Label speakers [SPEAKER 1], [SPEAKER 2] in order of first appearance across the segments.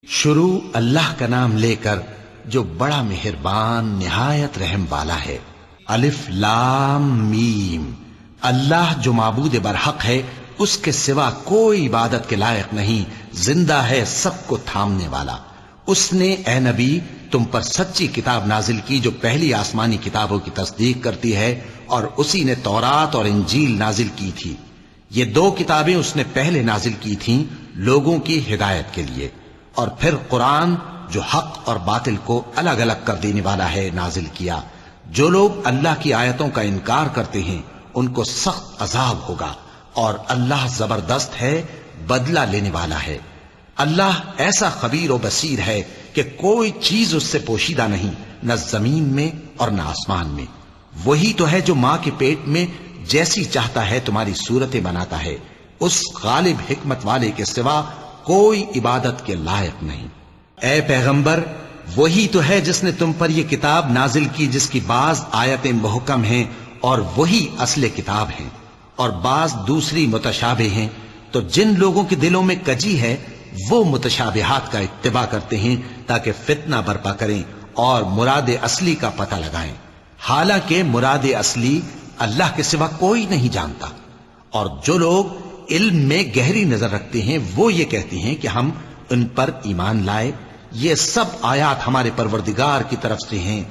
[SPEAKER 1] شروع اللہ کا نام لے کر جو بڑا مہربان نہایت رحم والا ہے۔ الف لام میم۔ اللہ جو معبود برحق ہے، اس کے سوا کوئی عبادت کے لائق نہیں، زندہ ہے، سب کو تھامنے والا۔ اس نے اے نبی تم پر سچی کتاب نازل کی جو پہلی آسمانی کتابوں کی تصدیق کرتی ہے، اور اسی نے تورات اور انجیل نازل کی تھی۔ یہ دو کتابیں اس نے پہلے نازل کی تھیں لوگوں کی ہدایت کے لیے، اور پھر قرآن جو حق اور باطل کو الگ الگ کر دینے والا ہے نازل کیا۔ جو لوگ اللہ کی آیتوں کا انکار کرتے ہیں ان کو سخت عذاب ہوگا، اور اللہ زبردست ہے، بدلہ لینے والا ہے۔ اللہ ایسا خبیر و بصیر ہے کہ کوئی چیز اس سے پوشیدہ نہیں، نہ زمین میں اور نہ آسمان میں۔ وہی تو ہے جو ماں کے پیٹ میں جیسی چاہتا ہے تمہاری صورتیں بناتا ہے، اس غالب حکمت والے کے سوا کوئی عبادت کے لائق نہیں۔ اے پیغمبر، وہی تو ہے جس نے تم پر یہ کتاب نازل کی جس کی بعض آیتیں محکم ہیں اور وہی اصل کتاب ہیں، اور بعض دوسری متشابہ ہیں۔ تو جن لوگوں کے دلوں میں کجی ہے وہ متشابہات کا اتباع کرتے ہیں تاکہ فتنہ برپا کریں اور مراد اصلی کا پتہ لگائیں، حالانکہ مراد اصلی اللہ کے سوا کوئی نہیں جانتا۔ اور جو لوگ علم میں گہری نظر رکھتے ہیں وہ یہ کہتے ہیں کہ ہم ان پر ایمان لائے۔ یہ سب آیات ہمارے پروردگار کی طرف سے ہیں،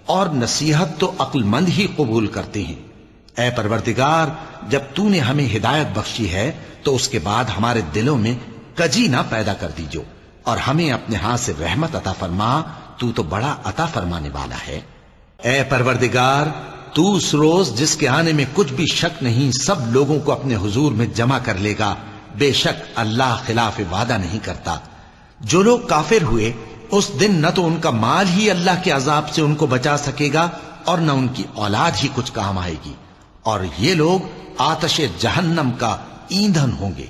[SPEAKER 1] اور نصیحت تو عقل مند ہی قبول کرتے ہیں۔ اے پروردگار، جب تو نے ہمیں ہدایت بخشی ہے تو اس کے بعد ہمارے دلوں میں کجی نہ پیدا کر دیجو، اور ہمیں اپنے ہاتھ سے رحمت عطا فرما، تو بڑا عطا فرمانے والا ہے۔ اے پروردگار، تو اس روز جس کے آنے میں کچھ بھی شک نہیں سب لوگوں کو اپنے حضور میں جمع کر لے گا، بے شک اللہ خلاف وعدہ نہیں کرتا۔ جو لوگ کافر ہوئے اس دن نہ تو ان کا مال ہی اللہ کے عذاب سے ان کو بچا سکے گا اور نہ ان کی اولاد ہی کچھ کام آئے گی، اور یہ لوگ آتش جہنم کا ایندھن ہوں گے۔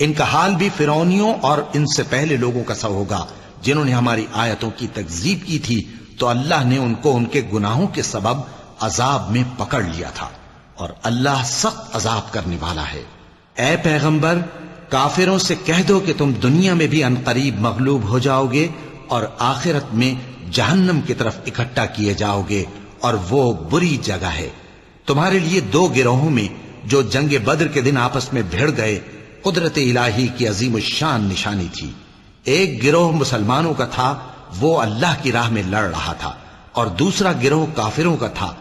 [SPEAKER 1] ان کا حال بھی فرعونیوں اور ان سے پہلے لوگوں کا سا ہوگا جنہوں نے ہماری آیتوں کی تکذیب کی تھی، تو اللہ نے ان کو ان کے گناہوں کے سبب عذاب میں پکڑ لیا تھا، اور اللہ سخت عذاب کرنے والا ہے۔ اے پیغمبر، کافروں سے کہہ دو کہ تم دنیا میں بھی عنقریب مغلوب ہو جاؤ گے اور آخرت میں جہنم کی طرف اکٹھا کیے جاؤ گے، اور وہ بری جگہ ہے۔ تمہارے لیے دو گروہوں میں جو جنگ بدر کے دن آپس میں بھڑ گئے قدرت الہی کی عظیم الشان نشانی تھی۔ ایک گروہ مسلمانوں کا تھا، وہ اللہ کی راہ میں لڑ رہا تھا، اور دوسرا گروہ کافروں کا تھا،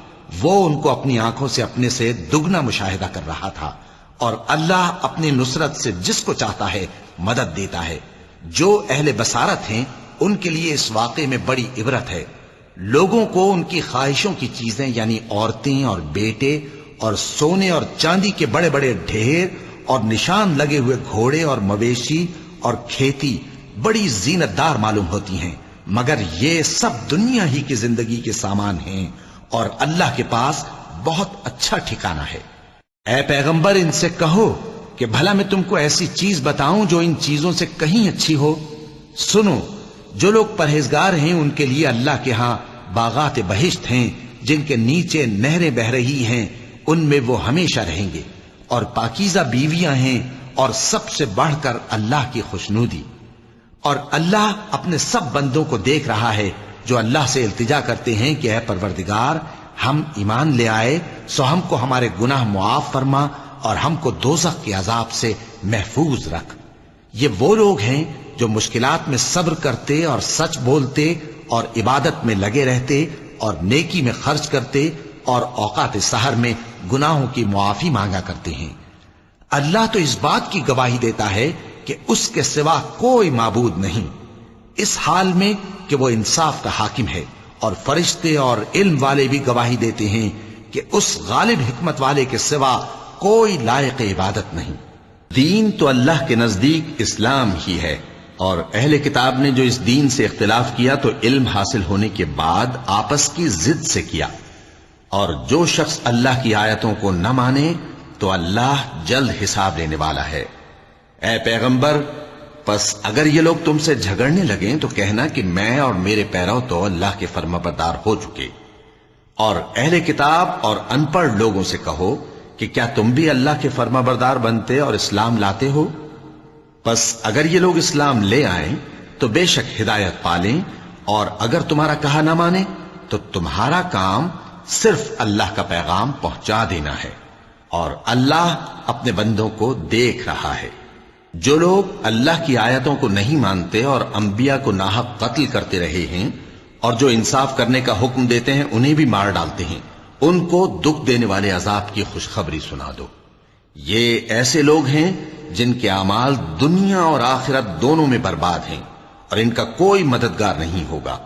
[SPEAKER 1] وہ ان کو اپنی آنکھوں سے اپنے سے دگنا مشاہدہ کر رہا تھا۔ اور اللہ اپنی نصرت سے جس کو چاہتا ہے مدد دیتا ہے۔ جو اہل بصارت ہیں ان کے لیے اس واقعے میں بڑی عبرت ہے۔ لوگوں کو ان کی خواہشوں کی چیزیں یعنی عورتیں اور بیٹے اور سونے اور چاندی کے بڑے بڑے ڈھیر اور نشان لگے ہوئے گھوڑے اور مویشی اور کھیتی بڑی زینت دار معلوم ہوتی ہیں، مگر یہ سب دنیا ہی کی زندگی کے سامان ہیں، اور اللہ کے پاس بہت اچھا ٹھکانہ ہے۔ اے پیغمبر، ان سے کہو کہ بھلا میں تم کو ایسی چیز بتاؤں جو ان چیزوں سے کہیں اچھی ہو؟ سنو، جو لوگ پرہیزگار ہیں ان کے لیے اللہ کے ہاں باغات بہشت ہیں جن کے نیچے نہریں بہ رہی ہیں، ان میں وہ ہمیشہ رہیں گے، اور پاکیزہ بیویاں ہیں، اور سب سے بڑھ کر اللہ کی خوشنودی۔ اور اللہ اپنے سب بندوں کو دیکھ رہا ہے جو اللہ سے التجا کرتے ہیں کہ اے پروردگار، ہم ایمان لے آئے سو ہم کو ہمارے گناہ معاف فرما اور ہم کو دوزخ کے عذاب سے محفوظ رکھ۔ یہ وہ لوگ ہیں جو مشکلات میں صبر کرتے اور سچ بولتے اور عبادت میں لگے رہتے اور نیکی میں خرچ کرتے اور اوقات سحر میں گناہوں کی معافی مانگا کرتے ہیں۔ اللہ تو اس بات کی گواہی دیتا ہے کہ اس کے سوا کوئی معبود نہیں، اس حال میں کہ وہ انصاف کا حاکم ہے، اور فرشتے اور علم والے بھی گواہی دیتے ہیں کہ اس غالب حکمت والے کے سوا کوئی لائق عبادت نہیں۔ دین تو اللہ کے نزدیک اسلام ہی ہے، اور اہل کتاب نے جو اس دین سے اختلاف کیا تو علم حاصل ہونے کے بعد آپس کی ضد سے کیا، اور جو شخص اللہ کی آیتوں کو نہ مانے تو اللہ جلد حساب لینے والا ہے۔ اے پیغمبر، پس اگر یہ لوگ تم سے جھگڑنے لگیں تو کہنا کہ میں اور میرے پیرو تو اللہ کے فرمانبردار ہو چکے، اور اہل کتاب اور ان پڑھ لوگوں سے کہو کہ کیا تم بھی اللہ کے فرمانبردار بنتے اور اسلام لاتے ہو؟ پس اگر یہ لوگ اسلام لے آئیں تو بے شک ہدایت پالیں، اور اگر تمہارا کہا نہ مانے تو تمہارا کام صرف اللہ کا پیغام پہنچا دینا ہے، اور اللہ اپنے بندوں کو دیکھ رہا ہے۔ جو لوگ اللہ کی آیتوں کو نہیں مانتے اور انبیاء کو ناحق قتل کرتے رہے ہیں، اور جو انصاف کرنے کا حکم دیتے ہیں انہیں بھی مار ڈالتے ہیں، ان کو دکھ دینے والے عذاب کی خوشخبری سنا دو۔ یہ ایسے لوگ ہیں جن کے اعمال دنیا اور آخرت دونوں میں برباد ہیں، اور ان کا کوئی مددگار نہیں ہوگا۔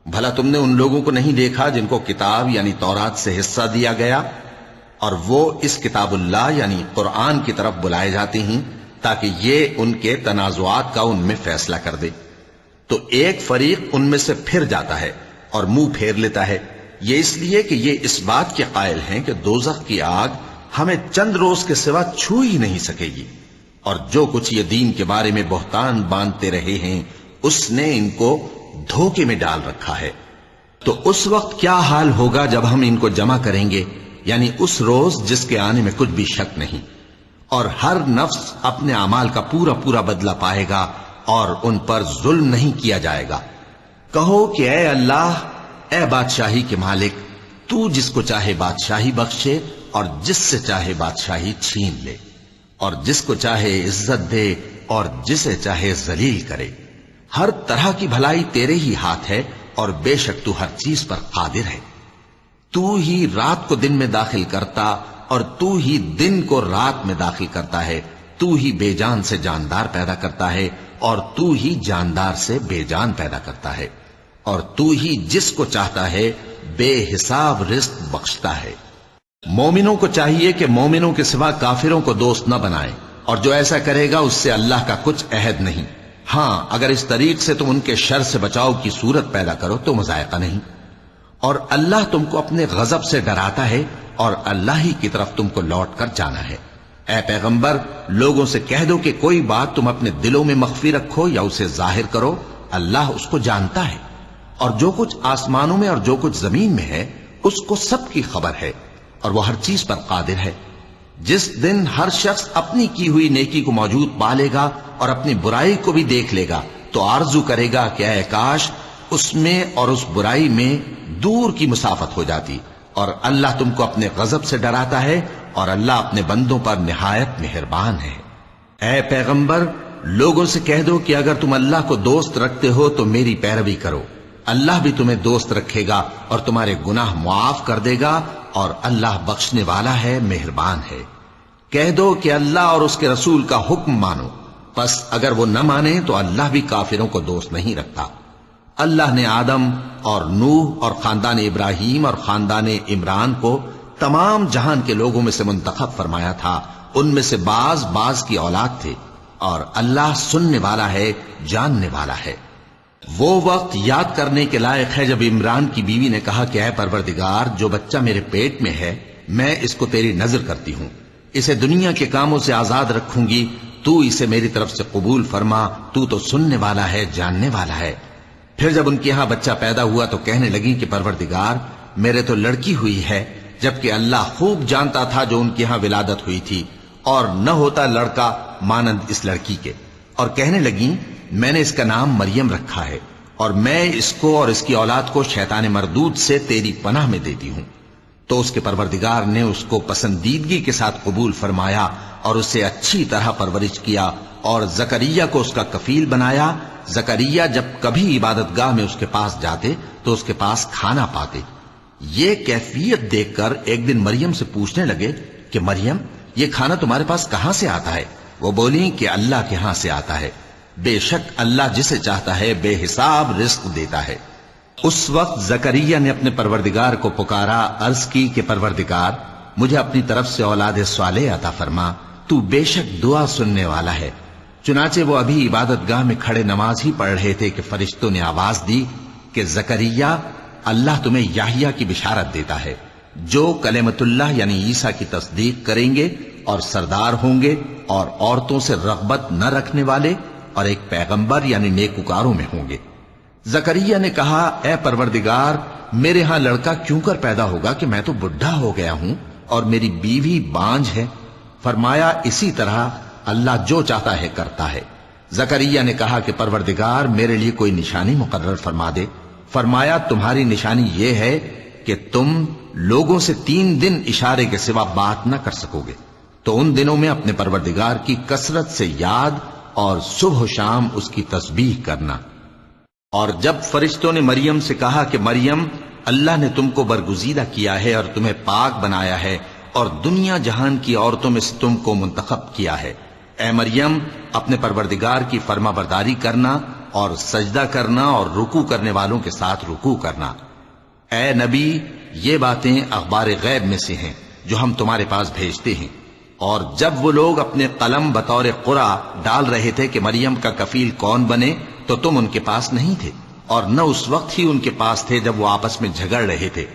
[SPEAKER 1] بھلا تم نے ان لوگوں کو نہیں دیکھا جن کو کتاب یعنی تورات سے حصہ دیا گیا، اور وہ اس کتاب اللہ یعنی قرآن کی طرف بلائے جاتے ہیں تاکہ یہ ان کے تنازعات کا ان میں فیصلہ کر دے؟ تو ایک فریق ان میں سے پھر جاتا ہے اور منہ پھیر لیتا ہے، یہ اس لیے کہ یہ اس بات کے قائل ہیں کہ دوزخ کی آگ ہمیں چند روز کے سوا چھو ہی نہیں سکے گی، اور جو کچھ یہ دین کے بارے میں بہتان باندھتے رہے ہیں اس نے ان کو دھوکے میں ڈال رکھا ہے۔ تو اس وقت کیا حال ہوگا جب ہم ان کو جمع کریں گے، یعنی اس روز جس کے آنے میں کچھ بھی شک نہیں، اور ہر نفس اپنے اعمال کا پورا پورا بدلہ پائے گا، اور ان پر ظلم نہیں کیا جائے گا۔ کہو کہ اے اللہ، اے بادشاہی کے مالک، تو جس کو چاہے بادشاہی بخشے اور جس سے چاہے بادشاہی چھین لے، اور جس کو چاہے عزت دے اور جسے چاہے ذلیل کرے۔ ہر طرح کی بھلائی تیرے ہی ہاتھ ہے، اور بے شک تو ہر چیز پر قادر ہے۔ تو ہی رات کو دن میں داخل کرتا اور تو ہی دن کو رات میں داخل کرتا ہے، تو ہی بے جان سے جاندار پیدا کرتا ہے، اور تو ہی جاندار سے بے جان پیدا کرتا ہے، اور تو ہی جس کو چاہتا ہے بے حساب رزق بخشتا ہے۔ مومنوں کو چاہیے کہ مومنوں کے سوا کافروں کو دوست نہ بنائیں، اور جو ایسا کرے گا اس سے اللہ کا کچھ عہد نہیں۔ ہاں، اگر اس طریق سے تم ان کے شر سے بچاؤ کی صورت پیدا کرو تو مذائقہ نہیں۔ اور اللہ تم کو اپنے غضب سے ڈراتا ہے، اور اللہ ہی کی طرف تم کو لوٹ کر جانا ہے۔ اے پیغمبر، لوگوں سے کہہ دو کہ کوئی بات تم اپنے دلوں میں مخفی رکھو یا اسے ظاہر کرو، اللہ اس کو جانتا ہے، اور جو کچھ آسمانوں میں اور جو کچھ زمین میں ہے اس کو سب کی خبر ہے، اور وہ ہر چیز پر قادر ہے۔ جس دن ہر شخص اپنی کی ہوئی نیکی کو موجود پالے گا اور اپنی برائی کو بھی دیکھ لے گا تو آرزو کرے گا کہ اے کاش اس میں اور اس برائی میں دور کی مسافت ہو جاتی۔ اور اللہ تم کو اپنے غضب سے ڈراتا ہے، اور اللہ اپنے بندوں پر نہایت مہربان ہے۔ اے پیغمبر، لوگوں سے کہہ دو کہ اگر تم اللہ کو دوست رکھتے ہو تو میری پیروی کرو، اللہ بھی تمہیں دوست رکھے گا اور تمہارے گناہ معاف کر دے گا، اور اللہ بخشنے والا ہے، مہربان ہے۔ کہہ دو کہ اللہ اور اس کے رسول کا حکم مانو، پس اگر وہ نہ مانے تو اللہ بھی کافروں کو دوست نہیں رکھتا۔ اللہ نے آدم اور نوح اور خاندان ابراہیم اور خاندان عمران کو تمام جہان کے لوگوں میں سے منتخب فرمایا تھا، ان میں سے بعض بعض کی اولاد تھے، اور اللہ سننے والا ہے، جاننے والا ہے۔ وہ وقت یاد کرنے کے لائق ہے جب عمران کی بیوی نے کہا کہ اے پروردگار، جو بچہ میرے پیٹ میں ہے میں اس کو تیری نذر کرتی ہوں، اسے دنیا کے کاموں سے آزاد رکھوں گی، تو اسے میری طرف سے قبول فرما، تو سننے والا ہے، جاننے والا ہے۔ پھر جب ان کے ہاں بچہ پیدا ہوا تو کہنے لگی کہ پروردگار، میرے تو لڑکی ہوئی ہے، جبکہ اللہ خوب جانتا تھا جو ان کے ہاں ولادت ہوئی تھی، اور نہ ہوتا لڑکا مانند اس لڑکی کے۔ اور کہنے لگی میں نے اس کا نام مریم رکھا ہے، اور میں اس کو اور اس کی اولاد کو شیطان مردود سے تیری پناہ میں دیتی ہوں۔ تو اس کے پروردگار نے اس کو پسندیدگی کے ساتھ قبول فرمایا اور اسے اچھی طرح پرورش کیا، اور زکریا کو اس کا کفیل بنایا۔ زکریا جب کبھی عبادت گاہ میں اس کے پاس جاتے تو اس کے پاس کھانا پاتے۔ یہ کیفیت دیکھ کر ایک دن مریم سے پوچھنے لگے کہ مریم، یہ کھانا تمہارے پاس کہاں سے آتا ہے؟ وہ بولی کہ اللہ کے ہاں سے آتا ہے، بے شک اللہ جسے چاہتا ہے بے حساب رزق دیتا ہے۔ اس وقت زکریا نے اپنے پروردگار کو پکارا، عرض کی کہ پروردگار، مجھے اپنی طرف سے اولاد صالح عطا فرما، تو بے شک دعا سننے والا ہے۔ چنانچہ وہ ابھی عبادت گاہ میں کھڑے نماز ہی پڑھ رہے تھے کہ فرشتوں نے آواز دی کہ زکریا، اللہ تمہیں یحییٰ کی بشارت دیتا ہے، جو کلمۃ اللہ یعنی عیسیٰ کی تصدیق کریں گے اور سردار ہوں گے، اور عورتوں سے رغبت نہ رکھنے والے، اور ایک پیغمبر یعنی نیکوکاروں میں ہوں گے۔ زکریا نے کہا، اے پروردگار، میرے ہاں لڑکا کیوں کر پیدا ہوگا کہ میں تو بڈھا ہو گیا ہوں اور میری بیوی بانجھ ہے۔ فرمایا، اسی طرح اللہ جو چاہتا ہے کرتا ہے۔ زکریا نے کہا کہ پروردگار میرے لیے کوئی نشانی مقرر فرما دے۔ فرمایا تمہاری نشانی یہ ہے کہ تم لوگوں سے 3 دن اشارے کے سوا بات نہ کر سکو گے، تو ان دنوں میں اپنے پروردگار کی کثرت سے یاد اور صبح و شام اس کی تسبیح کرنا۔ اور جب فرشتوں نے مریم سے کہا کہ مریم، اللہ نے تم کو برگزیدہ کیا ہے اور تمہیں پاک بنایا ہے اور دنیا جہان کی عورتوں میں سے تم کو منتخب کیا ہے، اے مریم اپنے پروردگار کی فرما برداری کرنا اور سجدہ کرنا اور رکوع کرنے والوں کے ساتھ رکوع کرنا۔ اے نبی، یہ باتیں اخبار غیب میں سے ہیں جو ہم تمہارے پاس بھیجتے ہیں۔ اور جب وہ لوگ اپنے قلم بطور قرعہ ڈال رہے تھے کہ مریم کا کفیل کون بنے، تو تم ان کے پاس نہیں تھے، اور نہ اس وقت ہی ان کے پاس تھے جب وہ آپس میں جھگڑ رہے تھے۔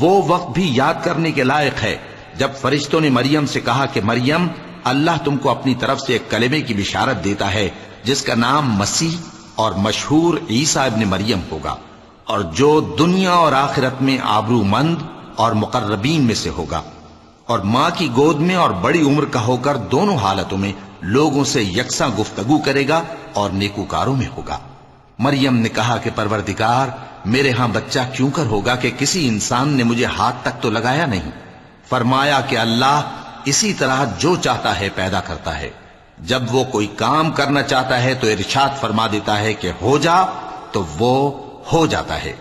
[SPEAKER 1] وہ وقت بھی یاد کرنے کے لائق ہے جب فرشتوں نے مریم سے کہا کہ مریم، اللہ تم کو اپنی طرف سے ایک کلمے کی بشارت دیتا ہے جس کا نام مسیح اور مشہور عیسیٰ ابن مریم ہوگا، اور جو دنیا اور آخرت میں آبرو مند اور مقربین میں سے ہوگا، اور ماں کی گود میں اور بڑی عمر کا ہو کر دونوں حالتوں میں لوگوں سے یکساں گفتگو کرے گا اور نیکوکاروں میں ہوگا۔ مریم نے کہا کہ پروردگار، میرے ہاں بچہ کیوں کر ہوگا کہ کسی انسان نے مجھے ہاتھ تک تو لگایا نہیں۔ فرمایا کہ اللہ اسی طرح جو چاہتا ہے پیدا کرتا ہے، جب وہ کوئی کام کرنا چاہتا ہے تو ارشاد فرما دیتا ہے کہ ہو جا، تو وہ ہو جاتا ہے۔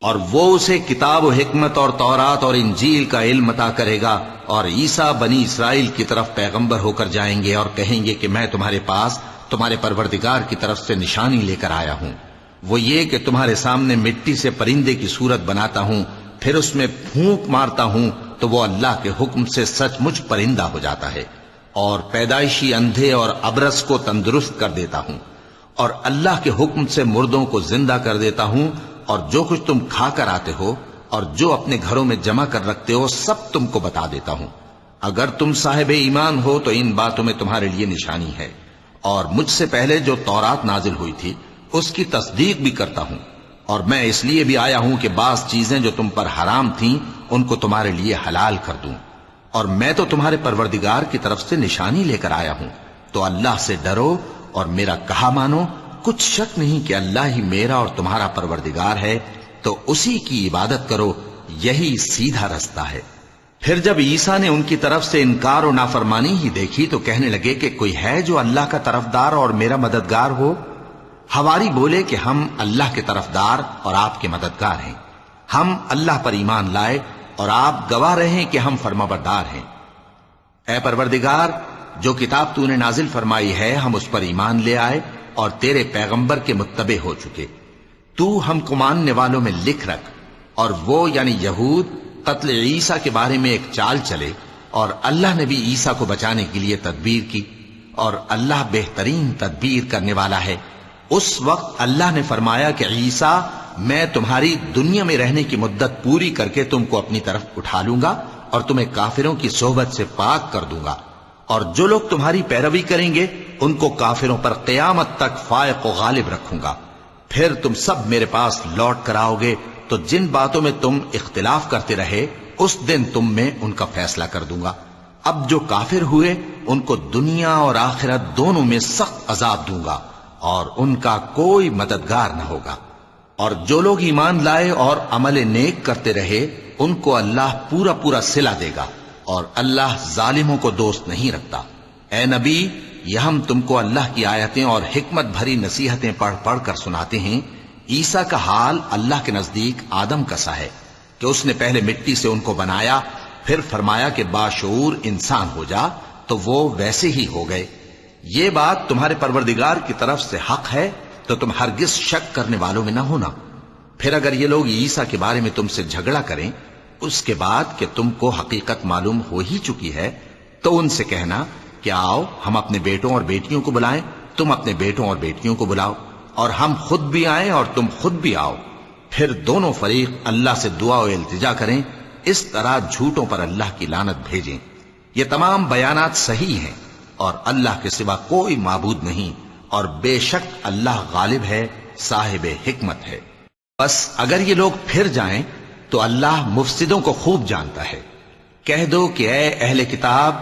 [SPEAKER 1] اور وہ اسے کتاب و حکمت اور تورات اور انجیل کا علم عطا کرے گا، اور عیسیٰ بنی اسرائیل کی طرف پیغمبر ہو کر جائیں گے اور کہیں گے کہ میں تمہارے پاس تمہارے پروردگار کی طرف سے نشانی لے کر آیا ہوں، وہ یہ کہ تمہارے سامنے مٹی سے پرندے کی صورت بناتا ہوں، پھر اس میں پھونک مارتا ہوں تو وہ اللہ کے حکم سے سچ مچ پرندہ ہو جاتا ہے، اور پیدائشی اندھے اور ابرص کو تندرست کر دیتا ہوں، اور اللہ کے حکم سے مردوں کو زندہ کر دیتا ہوں، اور جو کچھ تم کھا کر آتے ہو اور جو اپنے گھروں میں جمع کر رکھتے ہو سب تم کو بتا دیتا ہوں۔ اگر تم صاحب ایمان ہو تو ان باتوں میں تمہارے لیے نشانی ہے، اور مجھ سے پہلے جو تورات نازل ہوئی تھی اس کی تصدیق بھی کرتا ہوں، اور میں اس لیے بھی آیا ہوں کہ بعض چیزیں جو تم پر حرام تھیں ان کو تمہارے لیے حلال کر دوں، اور میں تو تمہارے پروردگار کی طرف سے نشانی لے کر آیا ہوں۔ تو اللہ سے ڈرو اور میرا کہا مانو، کچھ شک نہیں کہ اللہ ہی میرا اور تمہارا پروردگار ہے، تو اسی کی عبادت کرو، یہی سیدھا رستہ ہے۔ پھر جب عیسیٰ نے ان کی طرف سے انکار و نافرمانی ہی دیکھی تو کہنے لگے کہ کوئی ہے جو اللہ کا طرفدار اور میرا مددگار ہو؟ حواری بولے کہ ہم اللہ کے طرفدار اور آپ کے مددگار ہیں، ہم اللہ پر ایمان لائے اور آپ گواہ رہے کہ ہم فرمانبردار ہیں۔ اے پروردگار، جو کتاب تو نے نازل فرمائی ہے ہم اس پر ایمان لے آئے اور تیرے پیغمبر کے متبع ہو چکے، تو ہم کو ماننے والوں میں لکھ رکھ۔ اور وہ یعنی یہود قتل عیسیٰ کے بارے میں ایک چال چلے، اور اللہ نے بھی عیسیٰ کو بچانے کے لیے تدبیر کی، اور اللہ بہترین تدبیر کرنے والا ہے۔ اس وقت اللہ نے فرمایا کہ عیسیٰ، میں تمہاری دنیا میں رہنے کی مدت پوری کر کے تم کو اپنی طرف اٹھا لوں گا اور تمہیں کافروں کی صحبت سے پاک کر دوں گا، اور جو لوگ تمہاری پیروی کریں گے ان کو کافروں پر قیامت تک فائق و غالب رکھوں گا۔ پھر تم سب میرے پاس لوٹ کر آؤ گے تو جن باتوں میں تم اختلاف کرتے رہے اس دن تم میں ان کا فیصلہ کر دوں گا۔ اب جو کافر ہوئے ان کو دنیا اور آخرت دونوں میں سخت عذاب دوں گا، اور ان کا کوئی مددگار نہ ہوگا۔ اور جو لوگ ایمان لائے اور عمل نیک کرتے رہے ان کو اللہ پورا پورا صلہ دے گا، اور اللہ ظالموں کو دوست نہیں رکھتا۔ اے نبی، یہ ہم تم کو اللہ کی آیتیں اور حکمت بھری نصیحتیں پڑھ پڑھ کر سناتے ہیں۔ عیسیٰ کا حال اللہ کے نزدیک آدم کا سا ہے کہ اس نے پہلے مٹی سے ان کو بنایا، پھر فرمایا کہ باشعور انسان ہو جا، تو وہ ویسے ہی ہو گئے۔ یہ بات تمہارے پروردگار کی طرف سے حق ہے، تو تم ہرگز شک کرنے والوں میں نہ ہونا۔ پھر اگر یہ لوگ عیسیٰ کے بارے میں تم سے جھگڑا کریں اس کے بعد کہ تم کو حقیقت معلوم ہو ہی چکی ہے، تو ان سے کہنا کہ آؤ ہم اپنے بیٹوں اور بیٹیوں کو بلائیں، تم اپنے بیٹوں اور بیٹیوں کو بلاؤ، اور ہم خود بھی آئیں اور تم خود بھی آؤ، پھر دونوں فریق اللہ سے دعا و التجا کریں، اس طرح جھوٹوں پر اللہ کی لعنت بھیجیں۔ یہ تمام بیانات صحیح ہیں، اور اللہ کے سوا کوئی معبود نہیں، اور بے شک اللہ غالب ہے، صاحب حکمت ہے۔ بس اگر یہ لوگ پھر جائیں تو اللہ مفسدوں کو خوب جانتا ہے۔ کہہ دو کہ اے اہل کتاب،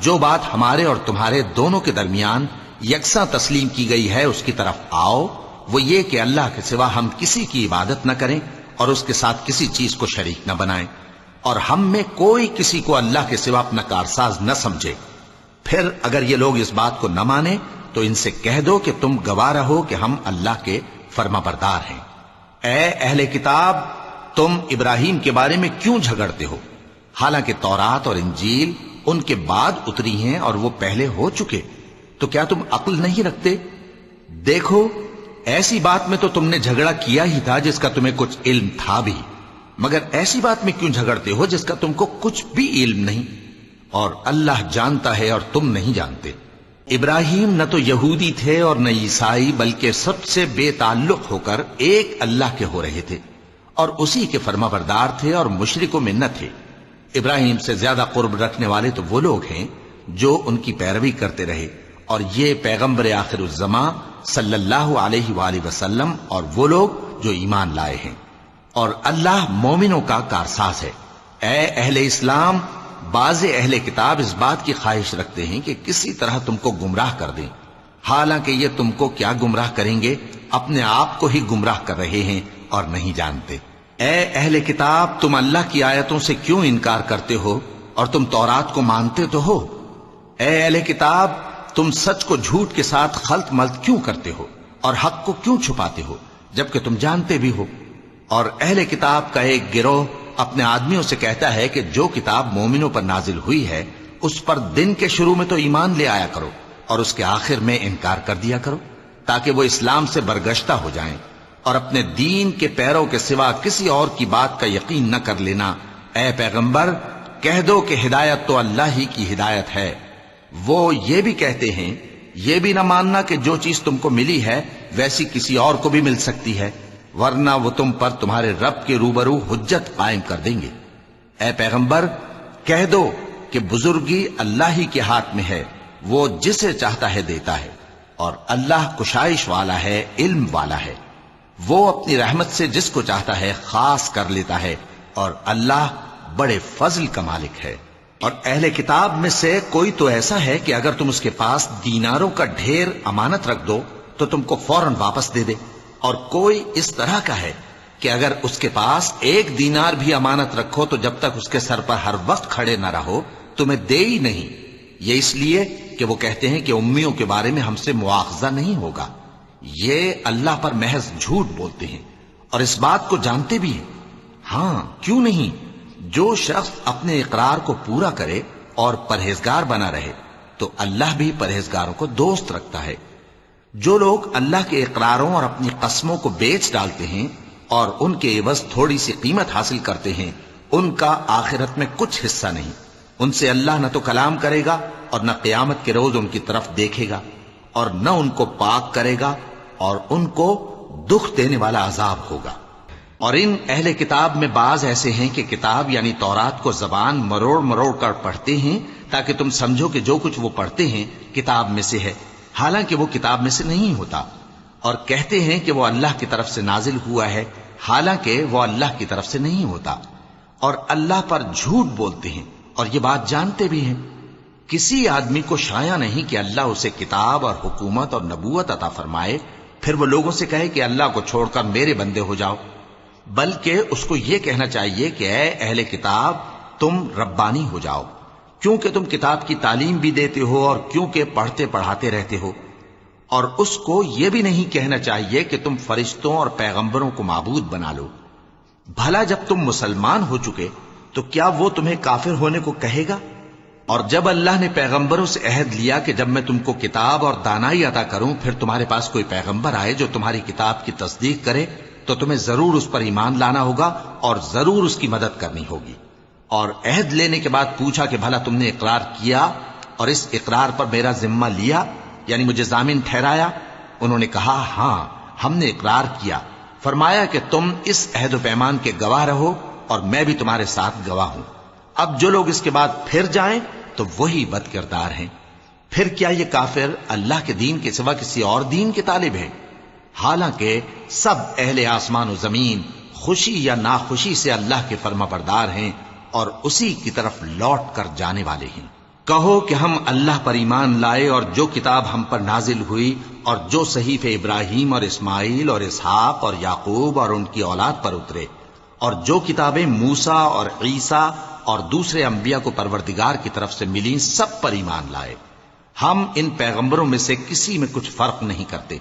[SPEAKER 1] جو بات ہمارے اور تمہارے دونوں کے درمیان یکساں تسلیم کی گئی ہے اس کی طرف آؤ، وہ یہ کہ اللہ کے سوا ہم کسی کی عبادت نہ کریں اور اس کے ساتھ کسی چیز کو شریک نہ بنائیں، اور ہم میں کوئی کسی کو اللہ کے سوا اپنا کارساز نہ سمجھے۔ پھر اگر یہ لوگ اس بات کو نہ مانیں تو ان سے کہہ دو کہ تم گواہ رہو کہ ہم اللہ کے فرما بردار ہیں۔ اے اہل کتاب، تم ابراہیم کے بارے میں کیوں جھگڑتے ہو؟ حالانکہ تورات اور انجیل ان کے بعد اتری ہیں اور وہ پہلے ہو چکے، تو کیا تم عقل نہیں رکھتے؟ دیکھو، ایسی بات میں تو تم نے جھگڑا کیا ہی تھا جس کا تمہیں کچھ علم تھا بھی، مگر ایسی بات میں کیوں جھگڑتے ہو جس کا تم کو کچھ بھی علم نہیں؟ اور اللہ جانتا ہے اور تم نہیں جانتے۔ ابراہیم نہ تو یہودی تھے اور نہ عیسائی، بلکہ سب سے بے تعلق ہو کر ایک اللہ کے ہو رہے تھے اور اسی کے فرما بردار تھے اور مشرکوں میں نہ تھے۔ ابراہیم سے زیادہ قرب رکھنے والے تو وہ لوگ ہیں جو ان کی پیروی کرتے رہے، اور یہ پیغمبر آخر الزماں صلی اللہ علیہ وآلہ وسلم اور وہ لوگ جو ایمان لائے ہیں، اور اللہ مومنوں کا کارساز ہے۔ اے اہل اسلام، بعض اہل کتاب اس بات کی خواہش رکھتے ہیں کہ کسی طرح تم کو گمراہ کر دیں، حالانکہ یہ تم کو کیا گمراہ کریں گے، اپنے آپ کو ہی گمراہ کر رہے ہیں اور نہیں جانتے۔ اے اہل کتاب، تم اللہ کی آیتوں سے کیوں انکار کرتے ہو اور تم تورات کو مانتے تو ہو؟ اے اہل کتاب، تم سچ کو جھوٹ کے ساتھ خلط ملط کیوں کرتے ہو اور حق کو کیوں چھپاتے ہو جبکہ تم جانتے بھی ہو؟ اور اہل کتاب کا ایک گروہ اپنے آدمیوں سے کہتا ہے کہ جو کتاب مومنوں پر نازل ہوئی ہے اس پر دن کے شروع میں تو ایمان لے آیا کرو اور اس کے آخر میں انکار کر دیا کرو، تاکہ وہ اسلام سے برگشتہ ہو جائیں، اور اپنے دین کے پیروں کے سوا کسی اور کی بات کا یقین نہ کر لینا۔ اے پیغمبر، کہہ دو کہ ہدایت تو اللہ ہی کی ہدایت ہے۔ وہ یہ بھی کہتے ہیں، یہ بھی نہ ماننا کہ جو چیز تم کو ملی ہے ویسی کسی اور کو بھی مل سکتی ہے، ورنہ وہ تم پر تمہارے رب کے روبرو حجت قائم کر دیں گے۔ اے پیغمبر، کہہ دو کہ بزرگی اللہ ہی کے ہاتھ میں ہے، وہ جسے چاہتا ہے دیتا ہے، اور اللہ کشائش والا ہے، علم والا ہے۔ وہ اپنی رحمت سے جس کو چاہتا ہے خاص کر لیتا ہے، اور اللہ بڑے فضل کا مالک ہے۔ اور اہل کتاب میں سے کوئی تو ایسا ہے کہ اگر تم اس کے پاس دیناروں کا ڈھیر امانت رکھ دو تو تم کو فوراً واپس دے دے، اور کوئی اس طرح کا ہے کہ اگر اس کے پاس 1 دینار بھی امانت رکھو تو جب تک اس کے سر پر ہر وقت کھڑے نہ رہو تمہیں دے ہی نہیں۔ یہ اس لیے کہ وہ کہتے ہیں کہ امیوں کے بارے میں ہم سے مواخذہ نہیں ہوگا۔ یہ اللہ پر محض جھوٹ بولتے ہیں اور اس بات کو جانتے بھی ہیں۔ ہاں، کیوں نہیں؟ جو شخص اپنے اقرار کو پورا کرے اور پرہیزگار بنا رہے تو اللہ بھی پرہیزگاروں کو دوست رکھتا ہے۔ جو لوگ اللہ کے اقراروں اور اپنی قسموں کو بیچ ڈالتے ہیں اور ان کے عوض تھوڑی سی قیمت حاصل کرتے ہیں، ان کا آخرت میں کچھ حصہ نہیں۔ ان سے اللہ نہ تو کلام کرے گا اور نہ قیامت کے روز ان کی طرف دیکھے گا، اور نہ ان کو پاک کرے گا، اور ان کو دکھ دینے والا عذاب ہوگا۔ اور ان اہل کتاب میں بعض ایسے ہیں کہ کتاب یعنی تورات کو زبان مروڑ مروڑ کر پڑھتے ہیں تاکہ تم سمجھو کہ جو کچھ وہ پڑھتے ہیں کتاب میں سے ہے، حالانکہ وہ کتاب میں سے نہیں ہوتا، اور کہتے ہیں کہ وہ اللہ کی طرف سے نازل ہوا ہے، حالانکہ وہ اللہ کی طرف سے نہیں ہوتا، اور اللہ پر جھوٹ بولتے ہیں اور یہ بات جانتے بھی ہیں۔ کسی آدمی کو شایع نہیں کہ اللہ اسے کتاب اور حکومت اور نبوت عطا فرمائے پھر وہ لوگوں سے کہے کہ اللہ کو چھوڑ کر میرے بندے ہو جاؤ، بلکہ اس کو یہ کہنا چاہیے کہ اے اہل کتاب، تم ربانی ہو جاؤ، کیونکہ تم کتاب کی تعلیم بھی دیتے ہو اور کیونکہ پڑھتے پڑھاتے رہتے ہو۔ اور اس کو یہ بھی نہیں کہنا چاہیے کہ تم فرشتوں اور پیغمبروں کو معبود بنا لو۔ بھلا جب تم مسلمان ہو چکے تو کیا وہ تمہیں کافر ہونے کو کہے گا؟ اور جب اللہ نے پیغمبروں سے عہد لیا کہ جب میں تم کو کتاب اور دانائی عطا کروں پھر تمہارے پاس کوئی پیغمبر آئے جو تمہاری کتاب کی تصدیق کرے تو تمہیں ضرور اس پر ایمان لانا ہوگا اور ضرور اس کی مدد کرنی ہوگی۔ اور عہد لینے کے بعد پوچھا کہ بھلا تم نے اقرار کیا اور اس اقرار پر میرا ذمہ لیا، یعنی مجھے ضامن ٹھہرایا؟ انہوں نے کہا ہاں، ہم نے اقرار کیا۔ فرمایا کہ تم اس عہد و پیمان کے گواہ رہو اور میں بھی تمہارے ساتھ گواہ ہوں۔ اب جو لوگ اس کے بعد پھر جائیں تو وہی بد کردار ہیں۔ پھر کیا یہ کافر اللہ کے دین کے سوا کسی اور دین کے طالب ہیں؟ حالانکہ سب اہل آسمان و زمین خوشی یا ناخوشی سے اللہ کے فرما بردار ہیں اور اسی کی طرف لوٹ کر جانے والے ہیں۔ کہو کہ ہم اللہ پر ایمان لائے اور جو کتاب ہم پر نازل ہوئی اور جو صحیفے ابراہیم اور اسماعیل اور اسحاق اور یعقوب اور ان کی اولاد پر اترے، اور جو کتابیں موسیٰ اور عیسیٰ اور دوسرے انبیاء کو پروردگار کی طرف سے ملیں، سب پر ایمان لائے۔ ہم ان پیغمبروں میں سے کسی میں کچھ فرق نہیں کرتے،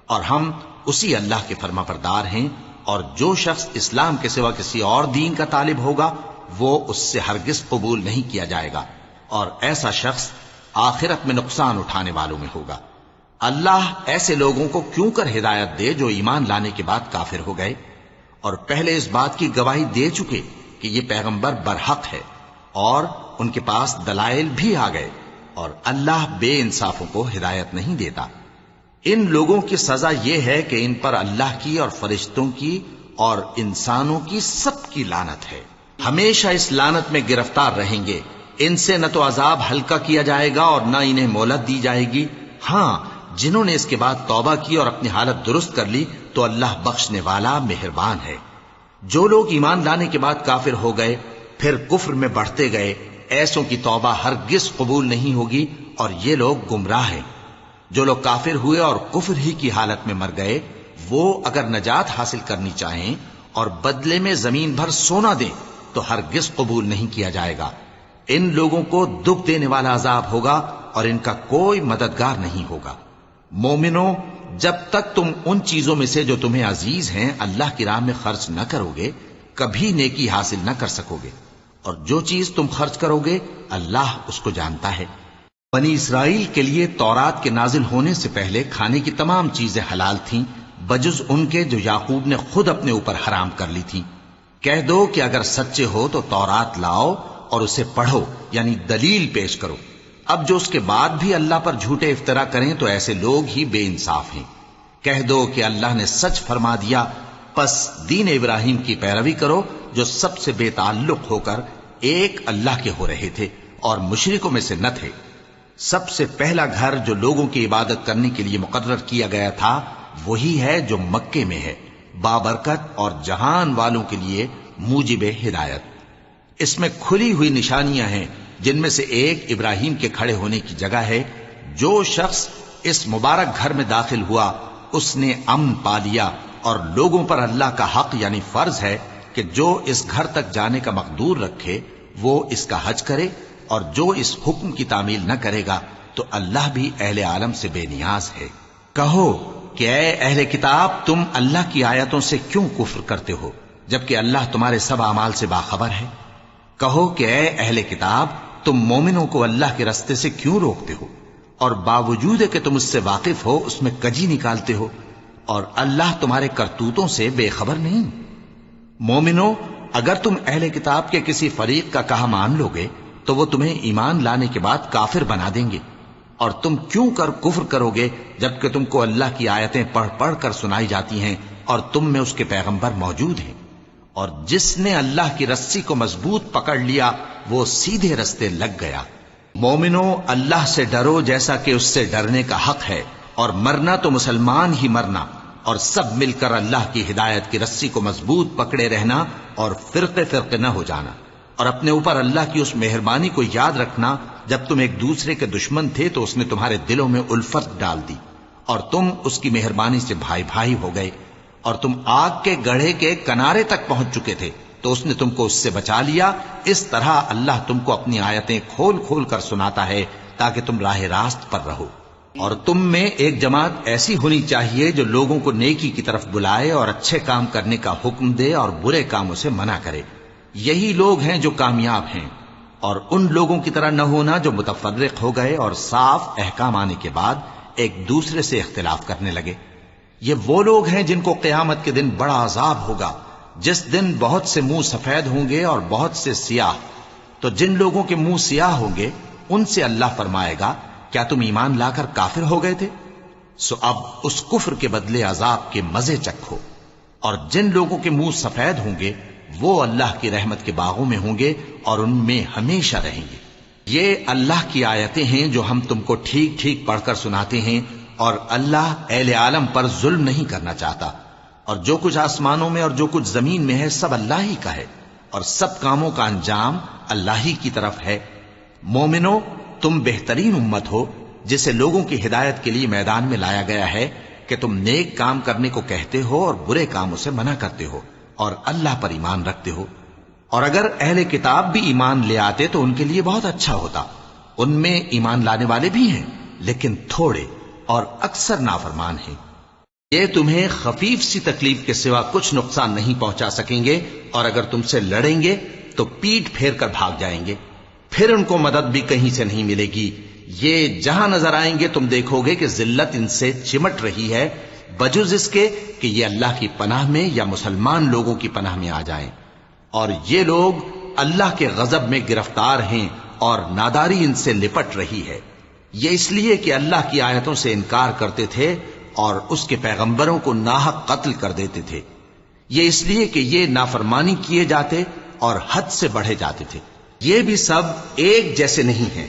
[SPEAKER 1] اور ہم اسی اللہ کے فرما بردار ہیں، اور جو شخص اسلام کے سوا کسی اور دین کا طالب ہوگا وہ اس سے ہرگز قبول نہیں کیا جائے گا، اور ایسا شخص آخرت میں نقصان اٹھانے والوں میں ہوگا۔ اللہ ایسے لوگوں کو کیوں کر ہدایت دے جو ایمان لانے کے بعد کافر ہو گئے اور پہلے اس بات کی گواہی دے چکے کہ یہ پیغمبر برحق ہے، اور ان کے پاس دلائل بھی آ گئے، اور اللہ بے انصافوں کو ہدایت نہیں دیتا۔ ان لوگوں کی سزا یہ ہے کہ ان پر اللہ کی اور فرشتوں کی اور انسانوں کی سب کی لعنت ہے، ہمیشہ اس لعنت میں گرفتار رہیں گے۔ ان سے نہ تو عذاب ہلکا کیا جائے گا اور نہ انہیں مہلت دی جائے گی۔ ہاں، جنہوں نے اس کے بعد توبہ کی اور اپنی حالت درست کر لی تو اللہ بخشنے والا مہربان ہے۔ جو لوگ ایمان لانے کے بعد کافر ہو گئے پھر کفر میں بڑھتے گئے، ایسوں کی توبہ ہرگز قبول نہیں ہوگی، اور یہ لوگ گمراہ ہیں۔ جو لوگ کافر ہوئے اور کفر ہی کی حالت میں مر گئے، وہ اگر نجات حاصل کرنی چاہیں اور بدلے میں زمین بھر سونا دیں تو ہرگز قبول نہیں کیا جائے گا۔ ان لوگوں کو دکھ دینے والا عذاب ہوگا اور ان کا کوئی مددگار نہیں ہوگا۔ مومنو، جب تک تم ان چیزوں میں سے جو تمہیں عزیز ہیں اللہ کی راہ میں خرچ نہ کرو گے، کبھی نیکی حاصل نہ کر سکو گے، اور جو چیز تم خرچ کرو گے اللہ اس کو جانتا ہے۔ بنی اسرائیل کے لیے تورات کے نازل ہونے سے پہلے کھانے کی تمام چیزیں حلال تھیں بجز ان کے جو یعقوب نے خود اپنے اوپر حرام کر لی تھیں۔ کہہ دو کہ اگر سچے ہو تو تورات لاؤ اور اسے پڑھو، یعنی دلیل پیش کرو۔ اب جو اس کے بعد بھی اللہ پر جھوٹے افطرا کریں تو ایسے لوگ ہی بے انصاف ہیں۔ کہہ دو کہ اللہ نے سچ فرما دیا، پس دین ابراہیم کی پیروی کرو جو سب سے بے تعلق ہو کر ایک اللہ کے ہو رہے تھے اور مشرکوں میں سے نہ تھے۔ سب سے پہلا گھر جو لوگوں کی عبادت کرنے کے لیے مقرر کیا گیا تھا وہی ہے جو مکے میں ہے، بابرکت اور جہان والوں کے لیے موجب ہدایت۔ اس میں کھلی ہوئی نشانیاں ہیں، جن میں سے ایک ابراہیم کے کھڑے ہونے کی جگہ ہے۔ جو شخص اس مبارک گھر میں داخل ہوا اس نے امن پا لیا، اور لوگوں پر اللہ کا حق یعنی فرض ہے کہ جو اس گھر تک جانے کا مقدور رکھے وہ اس کا حج کرے، اور جو اس حکم کی تعمیل نہ کرے گا تو اللہ بھی اہل عالم سے بے نیاز ہے۔ کہو کہ اے اہل کتاب، تم اللہ کی آیتوں سے کیوں کفر کرتے ہو جبکہ اللہ تمہارے سب اعمال سے باخبر ہے؟ کہو کہ اے اہل کتاب، تم مومنوں کو اللہ کے رستے سے کیوں روکتے ہو، اور باوجود کہ تم اس سے واقف ہو اس میں کجی نکالتے ہو، اور اللہ تمہارے کرتوتوں سے بے خبر نہیں؟ مومنو، اگر تم اہل کتاب کے کسی فریق کا کہا مان لو گے تو وہ تمہیں ایمان لانے کے بعد کافر بنا دیں گے، اور تم کیوں کر کفر کرو گے جبکہ تم کو اللہ کی آیتیں پڑھ پڑھ کر سنائی جاتی ہیں اور تم میں اس کے پیغمبر موجود ہیں۔ اور جس نے اللہ کی رسی کو مضبوط پکڑ لیا وہ سیدھے رستے لگ گیا۔ مومنو، اللہ سے ڈرو جیسا کہ اس سے ڈرنے کا حق ہے، اور مرنا تو مسلمان ہی مرنا، اور سب مل کر اللہ کی ہدایت کی رسی کو مضبوط پکڑے رہنا اور فرقے فرقے نہ ہو جانا، اور اپنے اوپر اللہ کی اس مہربانی کو یاد رکھنا جب تم ایک دوسرے کے دشمن تھے تو اس نے تمہارے دلوں میں الفت ڈال دی اور تم اس کی مہربانی سے بھائی بھائی ہو گئے، اور تم آگ کے گڑھے کے کنارے تک پہنچ چکے تھے تو اس نے تم کو اس سے بچا لیا۔ اس طرح اللہ تم کو اپنی آیتیں کھول کھول کر سناتا ہے تاکہ تم راہ راست پر رہو۔ اور تم میں ایک جماعت ایسی ہونی چاہیے جو لوگوں کو نیکی کی طرف بلائے اور اچھے کام کرنے کا حکم دے اور برے کاموں سے منع کرے۔ یہی لوگ ہیں جو کامیاب ہیں، اور ان لوگوں کی طرح نہ ہونا جو متفرق ہو گئے اور صاف احکام آنے کے بعد ایک دوسرے سے اختلاف کرنے لگے۔ یہ وہ لوگ ہیں جن کو قیامت کے دن بڑا عذاب ہوگا، جس دن بہت سے منہ سفید ہوں گے اور بہت سے سیاہ۔ تو جن لوگوں کے منہ سیاہ ہوں گے ان سے اللہ فرمائے گا، کیا تم ایمان لا کر کافر ہو گئے تھے؟ سو اب اس کفر کے بدلے عذاب کے مزے چکھو۔ اور جن لوگوں کے منہ سفید ہوں گے وہ اللہ کی رحمت کے باغوں میں ہوں گے اور ان میں ہمیشہ رہیں گے۔ یہ اللہ کی آیتیں ہیں جو ہم تم کو ٹھیک ٹھیک پڑھ کر سناتے ہیں، اور اللہ اہل عالم پر ظلم نہیں کرنا چاہتا، اور جو کچھ آسمانوں میں اور جو کچھ زمین میں ہے سب اللہ ہی کا ہے، اور سب کاموں کا انجام اللہ ہی کی طرف ہے۔ مومنو، تم بہترین امت ہو جسے لوگوں کی ہدایت کے لیے میدان میں لایا گیا ہے کہ تم نیک کام کرنے کو کہتے ہو اور برے کاموں سے منع کرتے ہو اور اللہ پر ایمان رکھتے ہو. اور اگر اہل کتاب بھی ایمان لے آتے تو ان کے لیے بہت اچھا ہوتا. ان میں ایمان لانے والے بھی ہیں لیکن تھوڑے اور اکثر نافرمان ہیں. یہ تمہیں خفیف سی تکلیف کے سوا کچھ نقصان نہیں پہنچا سکیں گے، اور اگر تم سے لڑیں گے تو پیٹ پھیر کر بھاگ جائیں گے، پھر ان کو مدد بھی کہیں سے نہیں ملے گی. یہ جہاں نظر آئیں گے تم دیکھو گے کہ ذلت ان سے چمٹ رہی ہے، بجز اس کے کہ یہ اللہ کی پناہ میں یا مسلمان لوگوں کی پناہ میں آ جائیں. اور یہ لوگ اللہ کے غضب میں گرفتار ہیں اور ناداری ان سے لپٹ رہی ہے. یہ اس لیے کہ اللہ کی آیتوں سے انکار کرتے تھے اور اس کے پیغمبروں کو ناحق قتل کر دیتے تھے. یہ اس لیے کہ یہ نافرمانی کیے جاتے اور حد سے بڑھے جاتے تھے. یہ بھی سب ایک جیسے نہیں ہیں.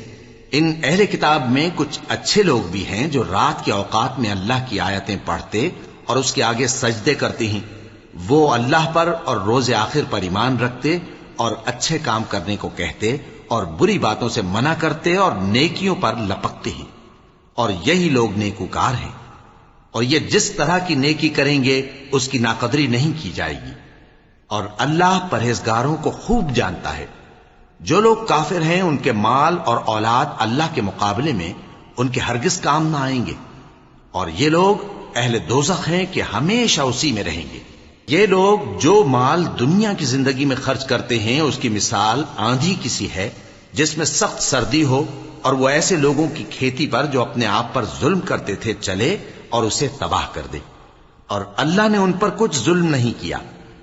[SPEAKER 1] ان اہل کتاب میں کچھ اچھے لوگ بھی ہیں جو رات کے اوقات میں اللہ کی آیتیں پڑھتے اور اس کے آگے سجدے کرتے ہیں. وہ اللہ پر اور روز آخر پر ایمان رکھتے اور اچھے کام کرنے کو کہتے اور بری باتوں سے منع کرتے اور نیکیوں پر لپکتے ہیں، اور یہی لوگ نیکوکار ہیں. اور یہ جس طرح کی نیکی کریں گے اس کی ناقدری نہیں کی جائے گی. اور اللہ پرہیزگاروں کو خوب جانتا ہے. جو لوگ کافر ہیں ان کے مال اور اولاد اللہ کے مقابلے میں ان کے ہرگز کام نہ آئیں گے، اور یہ لوگ اہل دوزخ ہیں کہ ہمیشہ اسی میں رہیں گے. یہ لوگ جو مال دنیا کی زندگی میں خرچ کرتے ہیں اس کی مثال آندھی کی سی ہے جس میں سخت سردی ہو اور وہ ایسے لوگوں کی کھیتی پر جو اپنے آپ پر ظلم کرتے تھے چلے اور اسے تباہ کر دے. اور اللہ نے ان پر کچھ ظلم نہیں کیا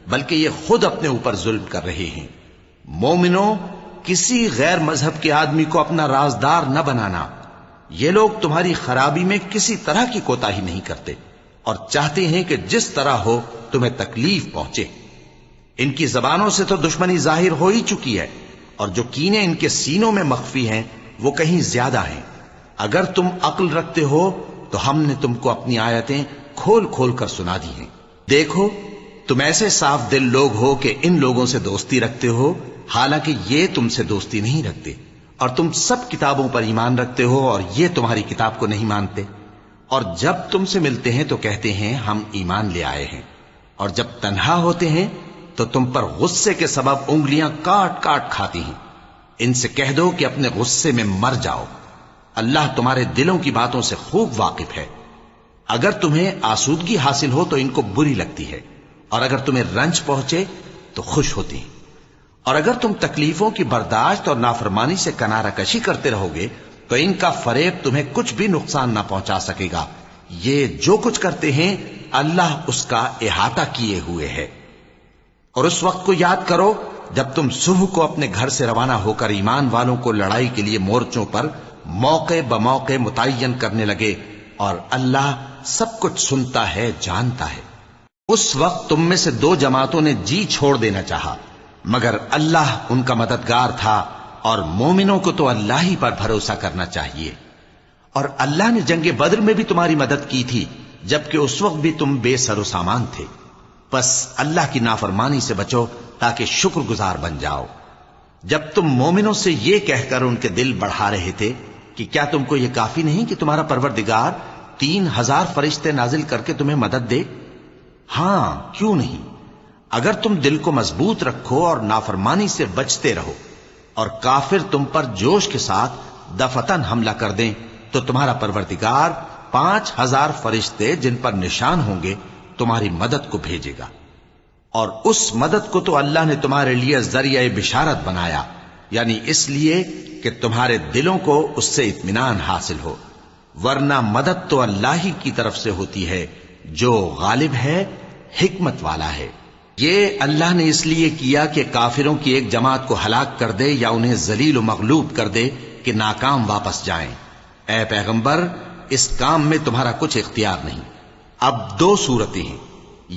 [SPEAKER 1] بلکہ یہ خود اپنے اوپر ظلم کر رہے ہیں. مومنوں، کسی غیر مذہب کے آدمی کو اپنا رازدار نہ بنانا. یہ لوگ تمہاری خرابی میں کسی طرح کی کوتاہی نہیں کرتے اور چاہتے ہیں کہ جس طرح ہو تمہیں تکلیف پہنچے. ان کی زبانوں سے تو دشمنی ظاہر ہو ہی چکی ہے، اور جو کینے ان کے سینوں میں مخفی ہیں وہ کہیں زیادہ ہیں. اگر تم عقل رکھتے ہو تو ہم نے تم کو اپنی آیتیں کھول کھول کر سنا دی ہیں. دیکھو، تم ایسے صاف دل لوگ ہو کہ ان لوگوں سے دوستی رکھتے ہو حالانکہ یہ تم سے دوستی نہیں رکھتے، اور تم سب کتابوں پر ایمان رکھتے ہو اور یہ تمہاری کتاب کو نہیں مانتے. اور جب تم سے ملتے ہیں تو کہتے ہیں ہم ایمان لے آئے ہیں، اور جب تنہا ہوتے ہیں تو تم پر غصے کے سبب انگلیاں کاٹ کاٹ کھاتی ہیں. ان سے کہہ دو کہ اپنے غصے میں مر جاؤ. اللہ تمہارے دلوں کی باتوں سے خوب واقف ہے. اگر تمہیں آسودگی حاصل ہو تو ان کو بری لگتی ہے، اور اگر تمہیں رنج پہنچے تو خوش ہوتی ہیں. اور اگر تم تکلیفوں کی برداشت اور نافرمانی سے کنارہ کشی کرتے رہو گے تو ان کا فریب تمہیں کچھ بھی نقصان نہ پہنچا سکے گا. یہ جو کچھ کرتے ہیں اللہ اس کا احاطہ کیے ہوئے ہے. اور اس وقت کو یاد کرو جب تم صبح کو اپنے گھر سے روانہ ہو کر ایمان والوں کو لڑائی کے لیے مورچوں پر موقع بموقع متعین کرنے لگے، اور اللہ سب کچھ سنتا ہے، جانتا ہے. اس وقت تم میں سے دو جماعتوں نے جی چھوڑ دینا چاہا، مگر اللہ ان کا مددگار تھا، اور مومنوں کو تو اللہ ہی پر بھروسہ کرنا چاہیے. اور اللہ نے جنگ بدر میں بھی تمہاری مدد کی تھی جبکہ اس وقت بھی تم بے سر و سامان تھے. بس اللہ کی نافرمانی سے بچو تاکہ شکر گزار بن جاؤ. جب تم مومنوں سے یہ کہہ کر ان کے دل بڑھا رہے تھے کہ کیا تم کو یہ کافی نہیں کہ تمہارا پروردگار 3000 فرشتے نازل کر کے تمہیں مدد دے؟ ہاں، کیوں نہیں. اگر تم دل کو مضبوط رکھو اور نافرمانی سے بچتے رہو اور کافر تم پر جوش کے ساتھ دفتن حملہ کر دیں تو تمہارا پروردگار 5000 فرشتے جن پر نشان ہوں گے تمہاری مدد کو بھیجے گا. اور اس مدد کو تو اللہ نے تمہارے لیے ذریعہ بشارت بنایا، یعنی اس لیے کہ تمہارے دلوں کو اس سے اطمینان حاصل ہو، ورنہ مدد تو اللہ ہی کی طرف سے ہوتی ہے جو غالب ہے، حکمت والا ہے. یہ اللہ نے اس لیے کیا کہ کافروں کی ایک جماعت کو ہلاک کر دے یا انہیں ذلیل و مغلوب کر دے کہ ناکام واپس جائیں. اے پیغمبر، اس کام میں تمہارا کچھ اختیار نہیں. اب دو صورتیں ہیں،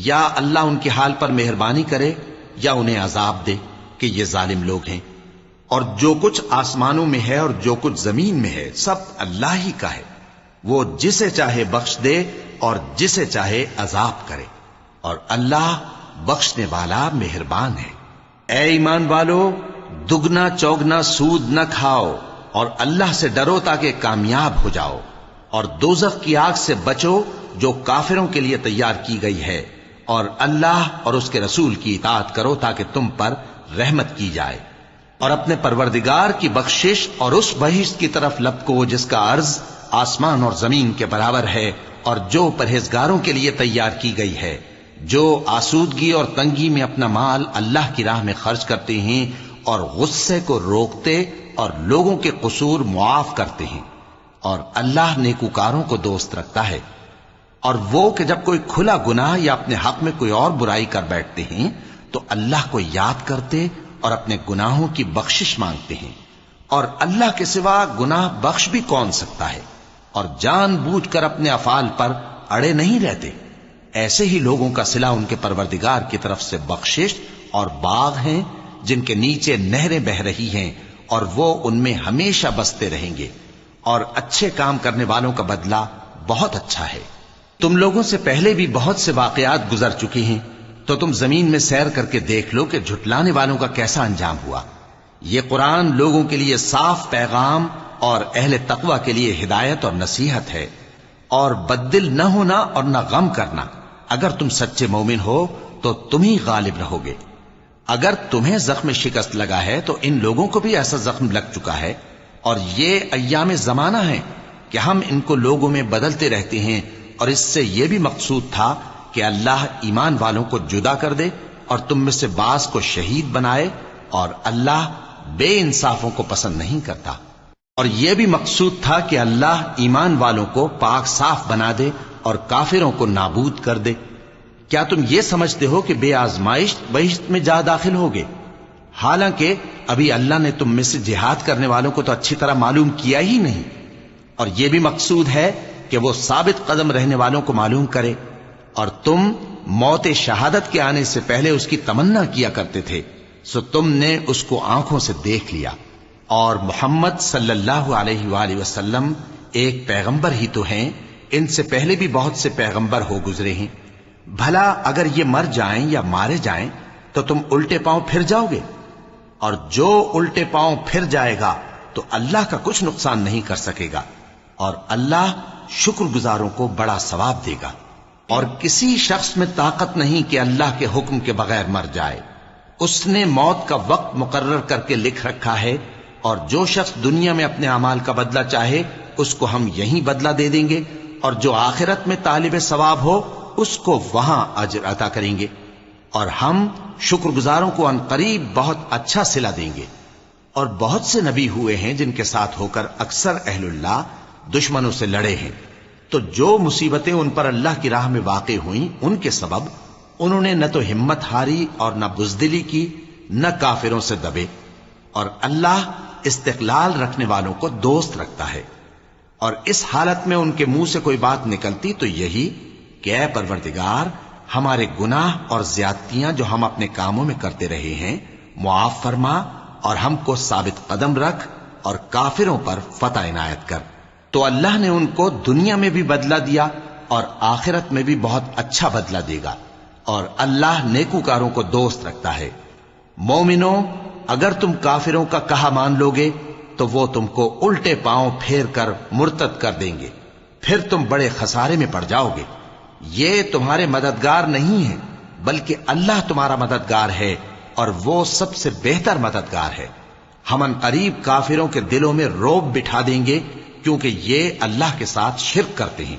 [SPEAKER 1] یا اللہ ان کے حال پر مہربانی کرے یا انہیں عذاب دے کہ یہ ظالم لوگ ہیں. اور جو کچھ آسمانوں میں ہے اور جو کچھ زمین میں ہے سب اللہ ہی کا ہے. وہ جسے چاہے بخش دے اور جسے چاہے عذاب کرے، اور اللہ بخشنے والا مہربان ہے. اے ایمان والو، دگنا چوگنا سود نہ کھاؤ اور اللہ سے ڈرو تاکہ کامیاب ہو جاؤ، اور دوزخ کی آگ سے بچو جو کافروں کے لیے تیار کی گئی ہے، اور اللہ اور اس کے رسول کی اطاعت کرو تاکہ تم پر رحمت کی جائے، اور اپنے پروردگار کی بخشش اور اس بہشت کی طرف لپکو جس کا عرض آسمان اور زمین کے برابر ہے، اور جو پرہیزگاروں کے لیے تیار کی گئی ہے، جو آسودگی اور تنگی میں اپنا مال اللہ کی راہ میں خرچ کرتے ہیں اور غصے کو روکتے اور لوگوں کے قصور معاف کرتے ہیں، اور اللہ نیکوکاروں کو دوست رکھتا ہے۔ اور وہ کہ جب کوئی کھلا گناہ یا اپنے حق میں کوئی اور برائی کر بیٹھتے ہیں تو اللہ کو یاد کرتے اور اپنے گناہوں کی بخشش مانگتے ہیں، اور اللہ کے سوا گناہ بخش بھی کون سکتا ہے، اور جان بوجھ کر اپنے افعال پر اڑے نہیں رہتے۔ ایسے ہی لوگوں کا صلہ ان کے پروردگار کی طرف سے بخشش اور باغ ہیں جن کے نیچے نہریں بہ رہی ہیں، اور وہ ان میں ہمیشہ بستے رہیں گے، اور اچھے کام کرنے والوں کا بدلہ بہت اچھا ہے۔ تم لوگوں سے پہلے بھی بہت سے واقعات گزر چکے ہیں، تو تم زمین میں سیر کر کے دیکھ لو کہ جھٹلانے والوں کا کیسا انجام ہوا۔ یہ قرآن لوگوں کے لیے صاف پیغام اور اہل تقوی کے لیے ہدایت اور نصیحت ہے، اور بددل نہ ہونا اور نہ غم کرنا۔ اگر تم سچے مومن ہو تو تم ہی غالب رہو گے۔ اگر تمہیں زخم شکست لگا ہے تو ان لوگوں کو بھی ایسا زخم لگ چکا ہے، اور یہ ایام زمانہ ہے کہ ہم ان کو لوگوں میں بدلتے رہتے ہیں، اور اس سے یہ بھی مقصود تھا کہ اللہ ایمان والوں کو جدا کر دے اور تم میں سے بعض کو شہید بنائے، اور اللہ بے انصافوں کو پسند نہیں کرتا۔ اور یہ بھی مقصود تھا کہ اللہ ایمان والوں کو پاک صاف بنا دے اور کافروں کو نابود کر دے۔ کیا تم یہ سمجھتے ہو کہ بے آزمائش بہشت میں جا داخل ہوگے؟ حالانکہ ابھی اللہ نے تم میں سے جہاد کرنے والوں کو تو اچھی طرح معلوم کیا ہی نہیں، اور یہ بھی مقصود ہے کہ وہ ثابت قدم رہنے والوں کو معلوم کرے، اور تم موت شہادت کے آنے سے پہلے اس کی تمنا کیا کرتے تھے، سو تم نے اس کو آنکھوں سے دیکھ لیا۔ اور محمد صلی اللہ علیہ وآلہ وسلم ایک پیغمبر ہی تو ہیں، ان سے پہلے بھی بہت سے پیغمبر ہو گزرے ہیں۔ بھلا اگر یہ مر جائیں یا مارے جائیں تو تم الٹے پاؤں پھر جاؤ گے؟ اور جو الٹے پاؤں پھر جائے گا تو اللہ کا کچھ نقصان نہیں کر سکے گا، اور اللہ شکر گزاروں کو بڑا ثواب دے گا۔ اور کسی شخص میں طاقت نہیں کہ اللہ کے حکم کے بغیر مر جائے، اس نے موت کا وقت مقرر کر کے لکھ رکھا ہے، اور جو شخص دنیا میں اپنے اعمال کا بدلہ چاہے اس کو ہم یہیں بدلہ دے دیں گے، اور جو آخرت میں طالب ثواب ہو اس کو وہاں اجر عطا کریں گے، اور ہم شکر گزاروں کو ان قریب بہت اچھا صلہ دیں گے۔ اور بہت سے نبی ہوئے ہیں جن کے ساتھ ہو کر اکثر اہل اللہ دشمنوں سے لڑے ہیں، تو جو مصیبتیں ان پر اللہ کی راہ میں واقع ہوئیں ان کے سبب انہوں نے نہ تو ہمت ہاری اور نہ بزدلی کی، نہ کافروں سے دبے، اور اللہ استقلال رکھنے والوں کو دوست رکھتا ہے۔ اور اس حالت میں ان کے منہ سے کوئی بات نکلتی تو یہی کہ اے پروردگار، ہمارے گناہ اور زیادتیاں جو ہم اپنے کاموں میں کرتے رہے ہیں معاف فرما، اور ہم کو ثابت قدم رکھ، اور کافروں پر فتح عنایت کر۔ تو اللہ نے ان کو دنیا میں بھی بدلہ دیا اور آخرت میں بھی بہت اچھا بدلہ دے گا، اور اللہ نیکوکاروں کو دوست رکھتا ہے۔ مومنوں، اگر تم کافروں کا کہا مان لوگے تو وہ تم کو الٹے پاؤں پھیر کر مرتد کر دیں گے، پھر تم بڑے خسارے میں پڑ جاؤ گے۔ یہ تمہارے مددگار نہیں ہیں بلکہ اللہ تمہارا مددگار ہے، اور وہ سب سے بہتر مددگار ہے۔ ہم ان قریب کافروں کے دلوں میں رعب بٹھا دیں گے، کیونکہ یہ اللہ کے ساتھ شرک کرتے ہیں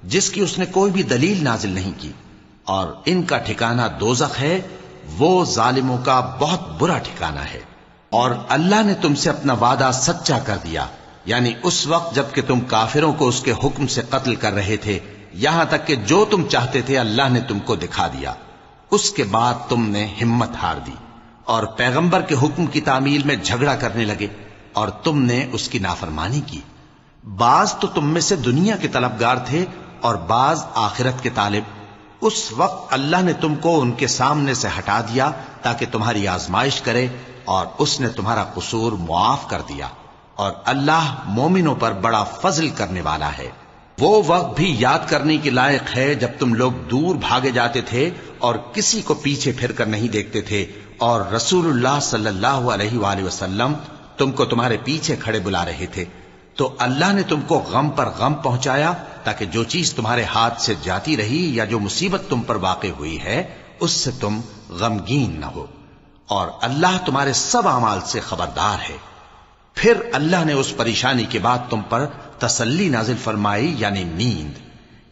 [SPEAKER 1] جس کی اس نے کوئی بھی دلیل نازل نہیں کی، اور ان کا ٹھکانہ دوزخ ہے، وہ ظالموں کا بہت برا ٹھکانہ ہے۔ اور اللہ نے تم سے اپنا وعدہ سچا کر دیا، یعنی اس وقت جب کہ تم کافروں کو اس کے حکم سے قتل کر رہے تھے، یہاں تک کہ جو تم چاہتے تھے اللہ نے تم کو دکھا دیا۔ اس کے بعد تم نے ہمت ہار دی اور پیغمبر کے حکم کی تعمیل میں جھگڑا کرنے لگے، اور تم نے اس کی نافرمانی کی۔ بعض تو تم میں سے دنیا کے طلبگار تھے اور بعض آخرت کے طالب۔ اس وقت اللہ نے تم کو ان کے سامنے سے ہٹا دیا تاکہ تمہاری آزمائش کرے، اور اس نے تمہارا قصور معاف کر دیا، اور اللہ مومنوں پر بڑا فضل کرنے والا ہے۔ وہ وقت بھی یاد کرنے کے لائق ہے جب تم لوگ دور بھاگے جاتے تھے اور کسی کو پیچھے پھر کر نہیں دیکھتے تھے، اور رسول اللہ صلی اللہ علیہ وآلہ وسلم تم کو تمہارے پیچھے کھڑے بلا رہے تھے، تو اللہ نے تم کو غم پر غم پہنچایا تاکہ جو چیز تمہارے ہاتھ سے جاتی رہی یا جو مصیبت تم پر واقع ہوئی ہے اس سے تم غمگین نہ ہو، اور اللہ تمہارے سب اعمال سے خبردار ہے۔ پھر اللہ نے اس پریشانی کے بعد تم پر تسلی نازل فرمائی، یعنی نیند،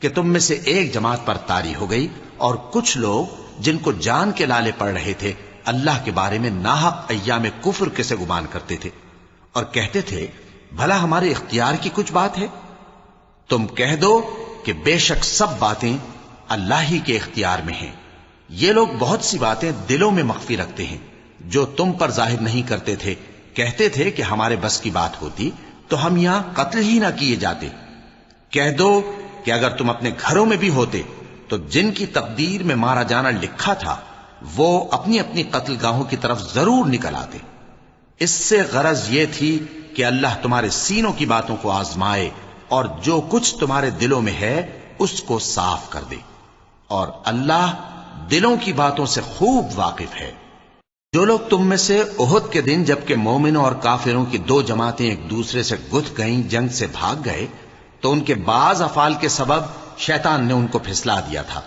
[SPEAKER 1] کہ تم میں سے ایک جماعت پر طاری ہو گئی، اور کچھ لوگ جن کو جان کے لالے پڑ رہے تھے اللہ کے بارے میں ناحق ایام کفر کے سے گمان کرتے تھے، اور کہتے تھے بھلا ہمارے اختیار کی کچھ بات ہے؟ تم کہہ دو کہ بے شک سب باتیں اللہ ہی کے اختیار میں ہیں۔ یہ لوگ بہت سی باتیں دلوں میں مخفی رکھتے ہیں جو تم پر ظاہر نہیں کرتے تھے، کہتے تھے کہ ہمارے بس کی بات ہوتی تو ہم یہاں قتل ہی نہ کیے جاتے۔ کہہ دو کہ اگر تم اپنے گھروں میں بھی ہوتے تو جن کی تقدیر میں مارا جانا لکھا تھا وہ اپنی اپنی قتل گاہوں کی طرف ضرور نکل آتے۔ اس سے غرض یہ تھی کہ اللہ تمہارے سینوں کی باتوں کو آزمائے اور جو کچھ تمہارے دلوں میں ہے اس کو صاف کر دے، اور اللہ دلوں کی باتوں سے خوب واقف ہے۔ جو لوگ تم میں سے احد کے دن جبکہ مومنوں اور کافروں کی دو جماعتیں ایک دوسرے سے گتھ گئیں جنگ سے بھاگ گئے تو ان کے بعض افعال کے سبب شیطان نے ان کو پھسلا دیا تھا،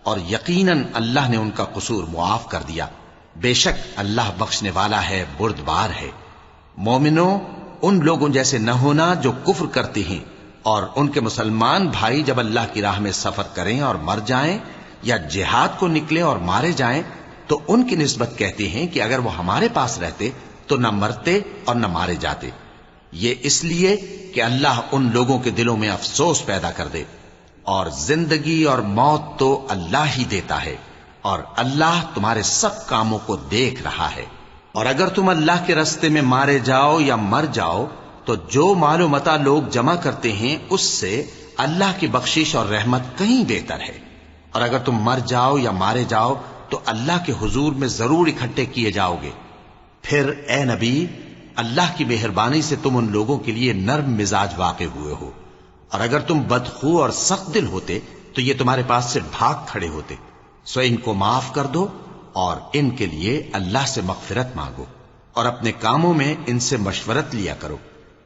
[SPEAKER 1] اور یقیناً اللہ نے ان کا قصور معاف کر دیا۔ بے شک اللہ بخشنے والا ہے، بردبار ہے۔ مومنوں، ان لوگوں جیسے نہ ہونا جو کفر کرتے ہیں، اور ان کے مسلمان بھائی جب اللہ کی راہ میں سفر کریں اور مر جائیں یا جہاد کو نکلے اور مارے جائیں تو ان کی نسبت کہتے ہیں کہ اگر وہ ہمارے پاس رہتے تو نہ مرتے اور نہ مارے جاتے، یہ اس لیے کہ اللہ ان لوگوں کے دلوں میں افسوس پیدا کر دے، اور زندگی اور موت تو اللہ ہی دیتا ہے، اور اللہ تمہارے سب کاموں کو دیکھ رہا ہے۔ اور اگر تم اللہ کے راستے میں مارے جاؤ یا مر جاؤ تو جو مال و متاع لوگ جمع کرتے ہیں اس سے اللہ کی بخشش اور رحمت کہیں بہتر ہے، اور اگر تم مر جاؤ یا مارے جاؤ تو اللہ کے حضور میں ضرور اکٹھے کیے جاؤ گے۔ پھر اے نبی، اللہ کی مہربانی سے تم ان لوگوں کے لیے نرم مزاج واقع ہوئے ہو، اور اگر تم بدخو اور سخت دل ہوتے تو یہ تمہارے پاس سے بھاگ کھڑے ہوتے، سو ان کو معاف کر دو اور ان کے لیے اللہ سے مغفرت مانگو، اور اپنے کاموں میں ان سے مشورت لیا کرو،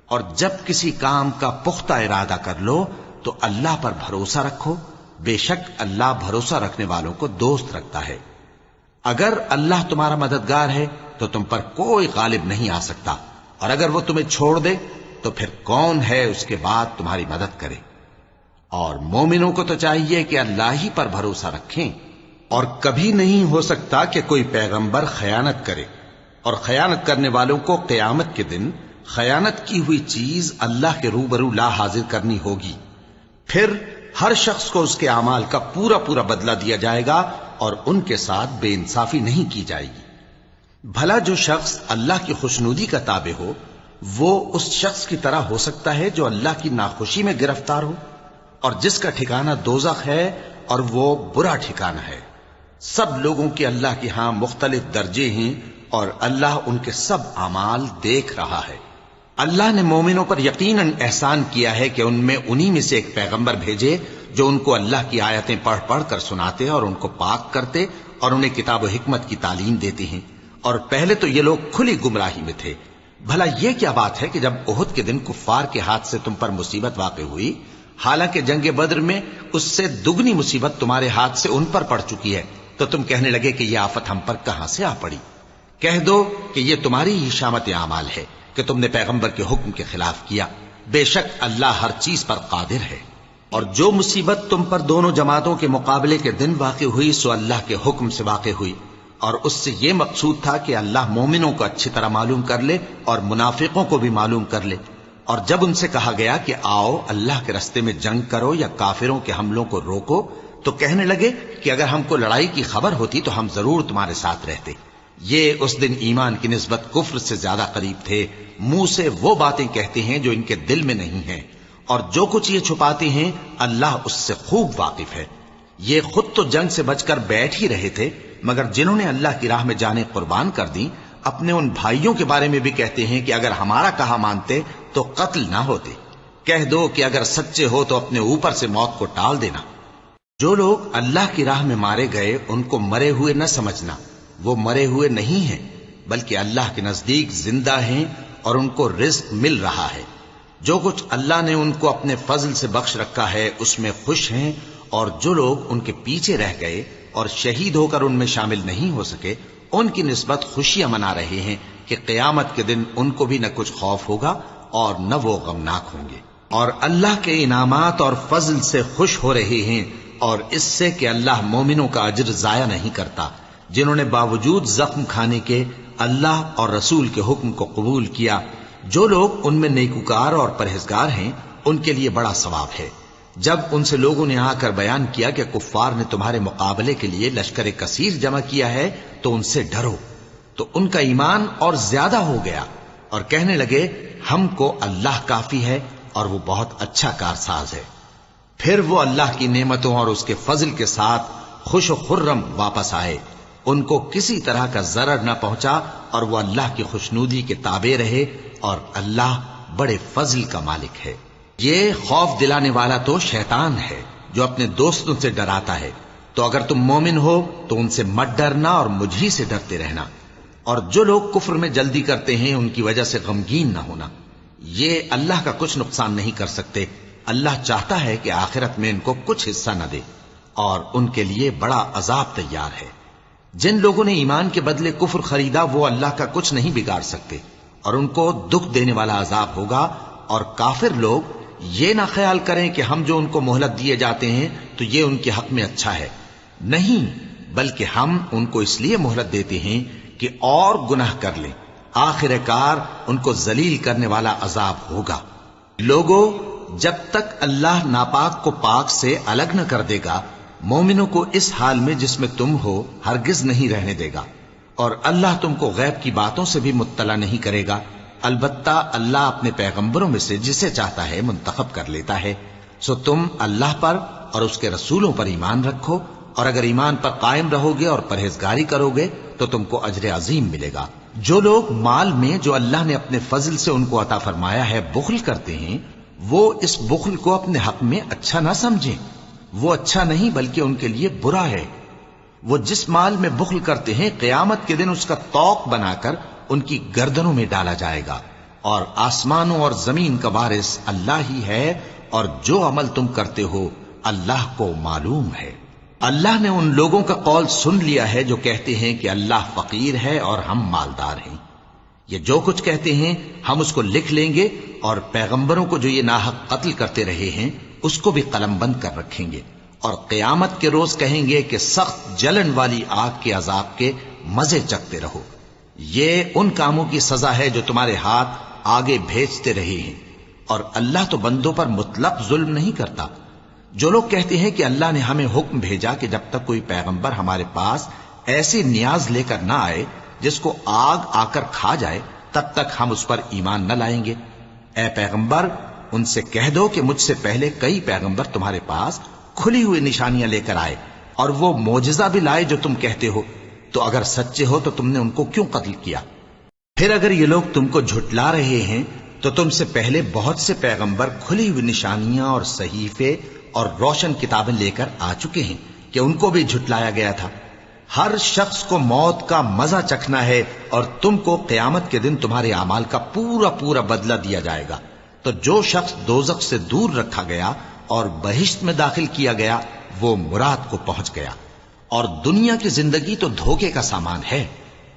[SPEAKER 1] اور جب کسی کام کا پختہ ارادہ کر لو تو اللہ پر بھروسہ رکھو، بے شک اللہ بھروسہ رکھنے والوں کو دوست رکھتا ہے۔ اگر اللہ تمہارا مددگار ہے تو تم پر کوئی غالب نہیں آ سکتا، اور اگر وہ تمہیں چھوڑ دے تو پھر کون ہے اس کے بعد تمہاری مدد کرے؟ اور مومنوں کو تو چاہیے کہ اللہ ہی پر بھروسہ رکھیں، اور کبھی نہیں ہو سکتا کہ کوئی پیغمبر خیانت کرے، اور خیانت کرنے والوں کو قیامت کے دن خیانت کی ہوئی چیز اللہ کے روبرو لا حاضر کرنی ہوگی، پھر ہر شخص کو اس کے اعمال کا پورا پورا بدلہ دیا جائے گا، اور ان کے ساتھ بے انصافی نہیں کی جائے گی۔ بھلا جو شخص اللہ کی خوشنودی کا تابع ہو وہ اس شخص کی طرح ہو سکتا ہے جو اللہ کی ناخوشی میں گرفتار ہو، اور جس کا ٹھکانہ دوزخ ہے اور وہ برا ٹھکانہ ہے۔ سب لوگوں کے اللہ کے ہاں مختلف درجے ہیں، اور اللہ ان کے سب اعمال دیکھ رہا ہے۔ اللہ نے مومنوں پر یقیناً احسان کیا ہے کہ ان میں انہی میں سے ایک پیغمبر بھیجے جو ان کو اللہ کی آیتیں پڑھ پڑھ کر سناتے اور ان کو پاک کرتے اور انہیں کتاب و حکمت کی تعلیم دیتے ہیں، اور پہلے تو یہ لوگ کھلی گمراہی میں تھے۔ بھلا یہ کیا بات ہے کہ جب احد کے دن کفار کے ہاتھ سے تم پر مصیبت واقع ہوئی، حالانکہ جنگ بدر میں اس سے دگنی مصیبت تمہارے ہاتھ سے ان پر پڑ چکی ہے، تو تم کہنے لگے کہ یہ آفت ہم پر کہاں سے آ پڑی؟ کہہ دو کہ یہ تمہاری ہی شامت اعمال ہے کہ تم نے پیغمبر کے حکم کے خلاف کیا، بے شک اللہ ہر چیز پر قادر ہے۔ اور جو مصیبت تم پر دونوں جماعتوں کے مقابلے کے دن واقع ہوئی سو اللہ کے حکم سے واقع ہوئی، اور اس سے یہ مقصود تھا کہ اللہ مومنوں کو اچھی طرح معلوم کر لے اور منافقوں کو بھی معلوم کر لے۔ اور جب ان سے کہا گیا کہ آؤ اللہ کے راستے میں جنگ کرو یا کافروں کے حملوں کو روکو، تو کہنے لگے کہ اگر ہم کو لڑائی کی خبر ہوتی تو ہم ضرور تمہارے ساتھ رہتے۔ یہ اس دن ایمان کی نسبت کفر سے زیادہ قریب تھے، منہ سے وہ باتیں کہتے ہیں جو ان کے دل میں نہیں ہیں، اور جو کچھ یہ چھپاتے ہیں اللہ اس سے خوب واقف ہے۔ یہ خود تو جنگ سے بچ کر بیٹھ ہی رہے تھے، مگر جنہوں نے اللہ کی راہ میں جانیں قربان کر دیں اپنے ان بھائیوں کے بارے میں بھی کہتے ہیں کہ اگر ہمارا کہا مانتے تو قتل نہ ہوتے۔ کہہ دو کہ اگر سچے ہو تو اپنے اوپر سے موت کو ٹال دینا۔ جو لوگ اللہ کی راہ میں مارے گئے ان کو مرے ہوئے نہ سمجھنا، وہ مرے ہوئے نہیں ہیں بلکہ اللہ کے نزدیک زندہ ہیں اور ان کو رزق مل رہا ہے۔ جو کچھ اللہ نے ان کو اپنے فضل سے بخش رکھا ہے اس میں خوش ہیں، اور جو لوگ ان کے پیچھے رہ گئے اور شہید ہو کر ان میں شامل نہیں ہو سکے، ان کی نسبت خوشیاں منا رہے ہیں کہ قیامت کے دن ان کو بھی نہ کچھ خوف ہوگا اور نہ وہ غمناک ہوں گے، اور اللہ کے انعامات اور فضل سے خوش ہو رہے ہیں، اور اس سے کہ اللہ مومنوں کا اجر ضائع نہیں کرتا، جنہوں نے باوجود زخم کھانے کے اللہ اور رسول کے حکم کو قبول کیا۔ جو لوگ ان میں نیکوکار اور پرہیزگار ہیں ان کے لیے بڑا ثواب ہے۔ جب ان سے لوگوں نے آ کر بیان کیا کہ کفار نے تمہارے مقابلے کے لیے لشکر کثیر جمع کیا ہے تو ان سے ڈرو، تو ان کا ایمان اور زیادہ ہو گیا اور کہنے لگے ہم کو اللہ کافی ہے اور وہ بہت اچھا کارساز ہے۔ پھر وہ اللہ کی نعمتوں اور اس کے فضل کے ساتھ خوش و خرم واپس آئے، ان کو کسی طرح کا ضرر نہ پہنچا، اور وہ اللہ کی خوشنودی کے تابع رہے، اور اللہ بڑے فضل کا مالک ہے۔ یہ خوف دلانے والا تو شیطان ہے جو اپنے دوستوں سے ڈراتا ہے، تو اگر تم مومن ہو تو ان سے مت ڈرنا اور مجھ ہی سے ڈرتے رہنا، اور جو لوگ کفر میں جلدی کرتے ہیں ان کی وجہ سے غمگین نہ ہونا، یہ اللہ کا کچھ نقصان نہیں کر سکتے۔ اللہ چاہتا ہے کہ آخرت میں ان کو کچھ حصہ نہ دے، اور ان کے لیے بڑا عذاب تیار ہے۔ جن لوگوں نے ایمان کے بدلے کفر خریدا وہ اللہ کا کچھ نہیں بگاڑ سکتے، اور ان کو دکھ دینے والا عذاب ہوگا۔ اور کافر لوگ یہ نہ خیال کریں کہ ہم جو ان کو مہلت دیے جاتے ہیں تو یہ ان کے حق میں اچھا ہے، نہیں، بلکہ ہم ان کو اس لیے مہلت دیتے ہیں کہ اور گناہ کر لیں، آخر کار ان کو ذلیل کرنے والا عذاب ہوگا۔ لوگوں، جب تک اللہ ناپاک کو پاک سے الگ نہ کر دے گا، مومنوں کو اس حال میں جس میں تم ہو ہرگز نہیں رہنے دے گا، اور اللہ تم کو غیب کی باتوں سے بھی مطلع نہیں کرے گا۔ البتہ اللہ اپنے پیغمبروں میں سے جسے چاہتا ہے منتخب کر لیتا ہے۔ سو تم اللہ پر اور اس کے رسولوں پر ایمان رکھو، اور اگر ایمان پر قائم رہو گے اور پرہیزگاری کرو گے تو تم کو اجر عظیم ملے گا۔ جو لوگ مال میں جو اللہ نے اپنے فضل سے ان کو عطا فرمایا ہے بخل کرتے ہیں، وہ اس بخل کو اپنے حق میں اچھا نہ سمجھیں، وہ اچھا نہیں بلکہ ان کے لیے برا ہے۔ وہ جس مال میں بخل کرتے ہیں قیامت کے دن اس کا طوق بنا کر ان کی گردنوں میں ڈالا جائے گا، اور آسمانوں اور زمین کا وارث اللہ ہی ہے، اور جو عمل تم کرتے ہو اللہ کو معلوم ہے۔ اللہ نے ان لوگوں کا قول سن لیا ہے جو کہتے ہیں کہ اللہ فقیر ہے اور ہم مالدار ہیں۔ یہ جو کچھ کہتے ہیں ہم اس کو لکھ لیں گے، اور پیغمبروں کو جو یہ ناحق قتل کرتے رہے ہیں اس کو بھی قلم بند کر رکھیں گے، اور قیامت کے روز کہیں گے کہ سخت جلن والی آگ کے عذاب کے مزے چکھتے رہو۔ یہ ان کاموں کی سزا ہے جو تمہارے ہاتھ آگے بھیجتے رہے ہیں، اور اللہ تو بندوں پر مطلق ظلم نہیں کرتا۔ جو لوگ کہتے ہیں کہ اللہ نے ہمیں حکم بھیجا کہ جب تک کوئی پیغمبر ہمارے پاس ایسی نیاز لے کر نہ آئے جس کو آگ آ کر کھا جائے تب تک ہم اس پر ایمان نہ لائیں گے، اے پیغمبر ان سے کہہ دو کہ مجھ سے پہلے کئی پیغمبر تمہارے پاس کھلی ہوئی نشانیاں لے کر آئے، اور وہ معجزہ بھی لائے جو تم کہتے ہو، تو اگر سچے ہو تو تم نے ان کو کیوں قتل کیا؟ پھر اگر یہ لوگ تم کو جھٹلا رہے ہیں تو تم سے پہلے بہت سے پیغمبر کھلی ہوئی نشانیاں اور صحیفے اور روشن کتابیں لے کر آ چکے ہیں کہ ان کو بھی جھٹلایا گیا تھا۔ ہر شخص کو موت کا مزہ چکھنا ہے، اور تم کو قیامت کے دن تمہارے اعمال کا پورا پورا بدلہ دیا جائے گا۔ تو جو شخص دوزخ سے دور رکھا گیا اور بہشت میں داخل کیا گیا وہ مراد کو پہنچ گیا، اور دنیا کی زندگی تو دھوکے کا سامان ہے۔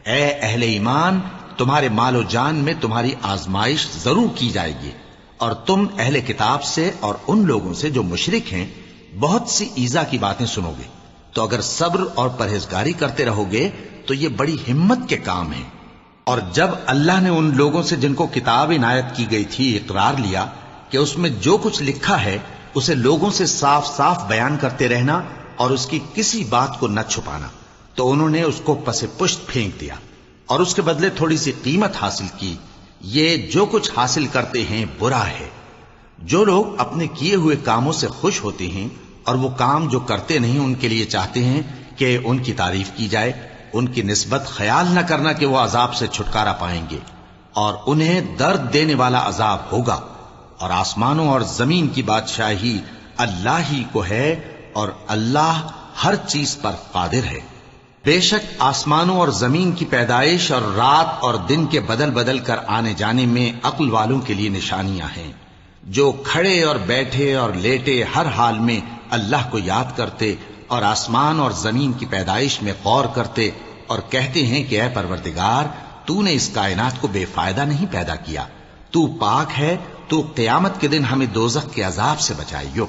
[SPEAKER 1] اے اہل ایمان، تمہارے مال و جان میں تمہاری آزمائش ضرور کی جائے گی، اور تم اہل کتاب سے اور ان لوگوں سے جو مشرک ہیں بہت سی ایذا کی باتیں سنو گے، تو اگر صبر اور پرہیزگاری کرتے رہو گے تو یہ بڑی ہمت کے کام ہیں۔ اور جب اللہ نے ان لوگوں سے جن کو کتاب عنایت کی گئی تھی اقرار لیا کہ اس میں جو کچھ لکھا ہے اسے لوگوں سے صاف صاف بیان کرتے رہنا اور اس کی کسی بات کو نہ چھپانا، تو انہوں نے اس کو پس پشت پھینک دیا اور اس کے بدلے تھوڑی سی قیمت حاصل کی۔ یہ جو کچھ حاصل کرتے ہیں برا ہے۔ جو لوگ اپنے کیے ہوئے کاموں سے خوش ہوتے ہیں اور وہ کام جو کرتے نہیں ان کے لیے چاہتے ہیں کہ ان کی تعریف کی جائے، ان کی نسبت خیال نہ کرنا کہ وہ عذاب سے چھٹکارا پائیں گے، اور انہیں درد دینے والا عذاب ہوگا۔ اور آسمانوں اور زمین کی بادشاہی اللہ ہی کو ہے، اور اللہ ہر چیز پر قادر ہے۔ بے شک آسمانوں اور زمین کی پیدائش اور رات اور دن کے بدل بدل کر آنے جانے میں عقل والوں کے لیے نشانیاں ہیں، جو کھڑے اور بیٹھے اور لیٹے ہر حال میں اللہ کو یاد کرتے اور آسمان اور زمین کی پیدائش میں غور کرتے اور کہتے ہیں کہ اے پروردگار، تو نے اس کائنات کو بے فائدہ نہیں پیدا کیا، تو پاک ہے، تو قیامت کے دن ہمیں دوزخ کے عذاب سے بچائیو۔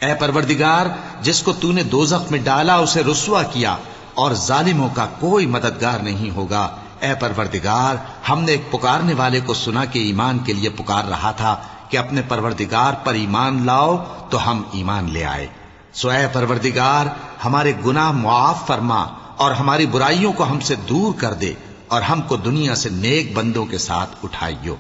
[SPEAKER 1] اے پروردگار، جس کو تو نے دوزخ میں ڈالا اسے رسوا کیا، اور ظالموں کا کوئی مددگار نہیں ہوگا۔ اے پروردگار، ہم نے ایک پکارنے والے کو سنا کہ ایمان کے لیے پکار رہا تھا کہ اپنے پروردگار پر ایمان لاؤ، تو ہم ایمان لے آئے۔ سو اے پروردگار، ہمارے گناہ معاف فرما اور ہماری برائیوں کو ہم سے دور کر دے، اور ہم کو دنیا سے نیک بندوں کے ساتھ اٹھائیو۔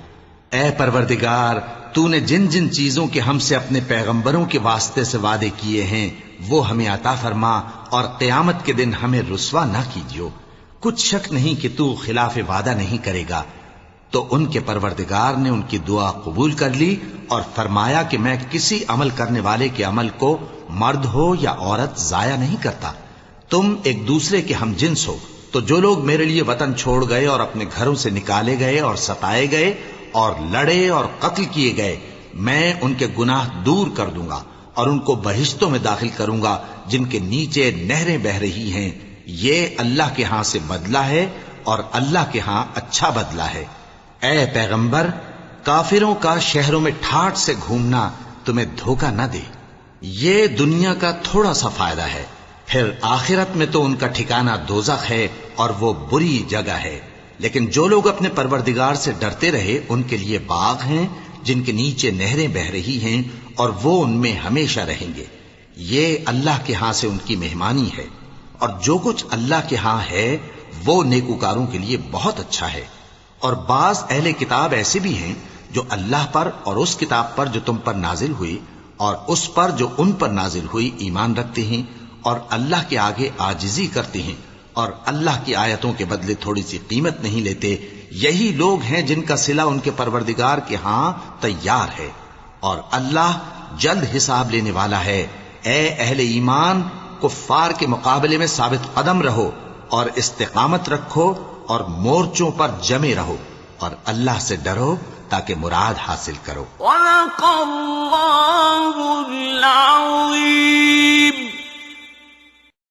[SPEAKER 1] اے پروردگار، تو نے جن جن چیزوں کے ہم سے اپنے پیغمبروں کے واسطے سے وعدے کیے ہیں وہ ہمیں عطا فرما، اور قیامت کے دن ہمیں رسوا نہ کیجیو۔ کچھ شک نہیں کہ تو خلاف وعدہ نہیں کرے گا۔ تو ان کے پروردگار نے ان کی دعا قبول کر لی اور فرمایا کہ میں کسی عمل کرنے والے کے عمل کو مرد ہو یا عورت ضائع نہیں کرتا۔ تم ایک دوسرے کے ہم جنس ہو، تو جو لوگ میرے لیے وطن چھوڑ گئے اور اپنے گھروں سے نکالے گئے اور ستائے گئے اور لڑے اور قتل کیے گئے، میں ان کے گناہ دور کر دوں گا اور ان کو بہشتوں میں داخل کروں گا جن کے نیچے نہریں بہ رہی ہیں۔ یہ اللہ کے ہاں سے بدلہ ہے اور اللہ کے ہاں اچھا بدلہ ہے۔ اے پیغمبر، کافروں کا شہروں میں ٹھاٹھ سے گھومنا تمہیں دھوکہ نہ دے، یہ دنیا کا تھوڑا سا فائدہ ہے، پھر آخرت میں تو ان کا ٹھکانہ دوزخ ہے اور وہ بری جگہ ہے۔ لیکن جو لوگ اپنے پروردگار سے ڈرتے رہے ان کے لیے باغ ہیں جن کے نیچے نہریں بہ رہی ہیں، اور وہ ان میں ہمیشہ رہیں گے۔ یہ اللہ کے ہاں سے ان کی مہمانی ہے، اور جو کچھ اللہ کے ہاں ہے وہ نیکوکاروں کے لیے بہت اچھا ہے۔ اور بعض اہل کتاب ایسے بھی ہیں جو اللہ پر اور اس کتاب پر جو تم پر نازل ہوئی اور اس پر جو ان پر نازل ہوئی ایمان رکھتے ہیں، اور اللہ کے آگے عاجزی کرتے ہیں، اور اللہ کی آیتوں کے بدلے تھوڑی سی قیمت نہیں لیتے۔ یہی لوگ ہیں جن کا صلہ ان کے پروردگار کے ہاں تیار ہے، اور اللہ جلد حساب لینے والا ہے۔ اے اہل ایمان، کفار کے مقابلے میں ثابت قدم رہو اور استقامت رکھو اور مورچوں پر جمے رہو، اور اللہ سے ڈرو تاکہ مراد حاصل کرو۔
[SPEAKER 2] وَلَقَ اللَّهُ الْعَظِيمُ۔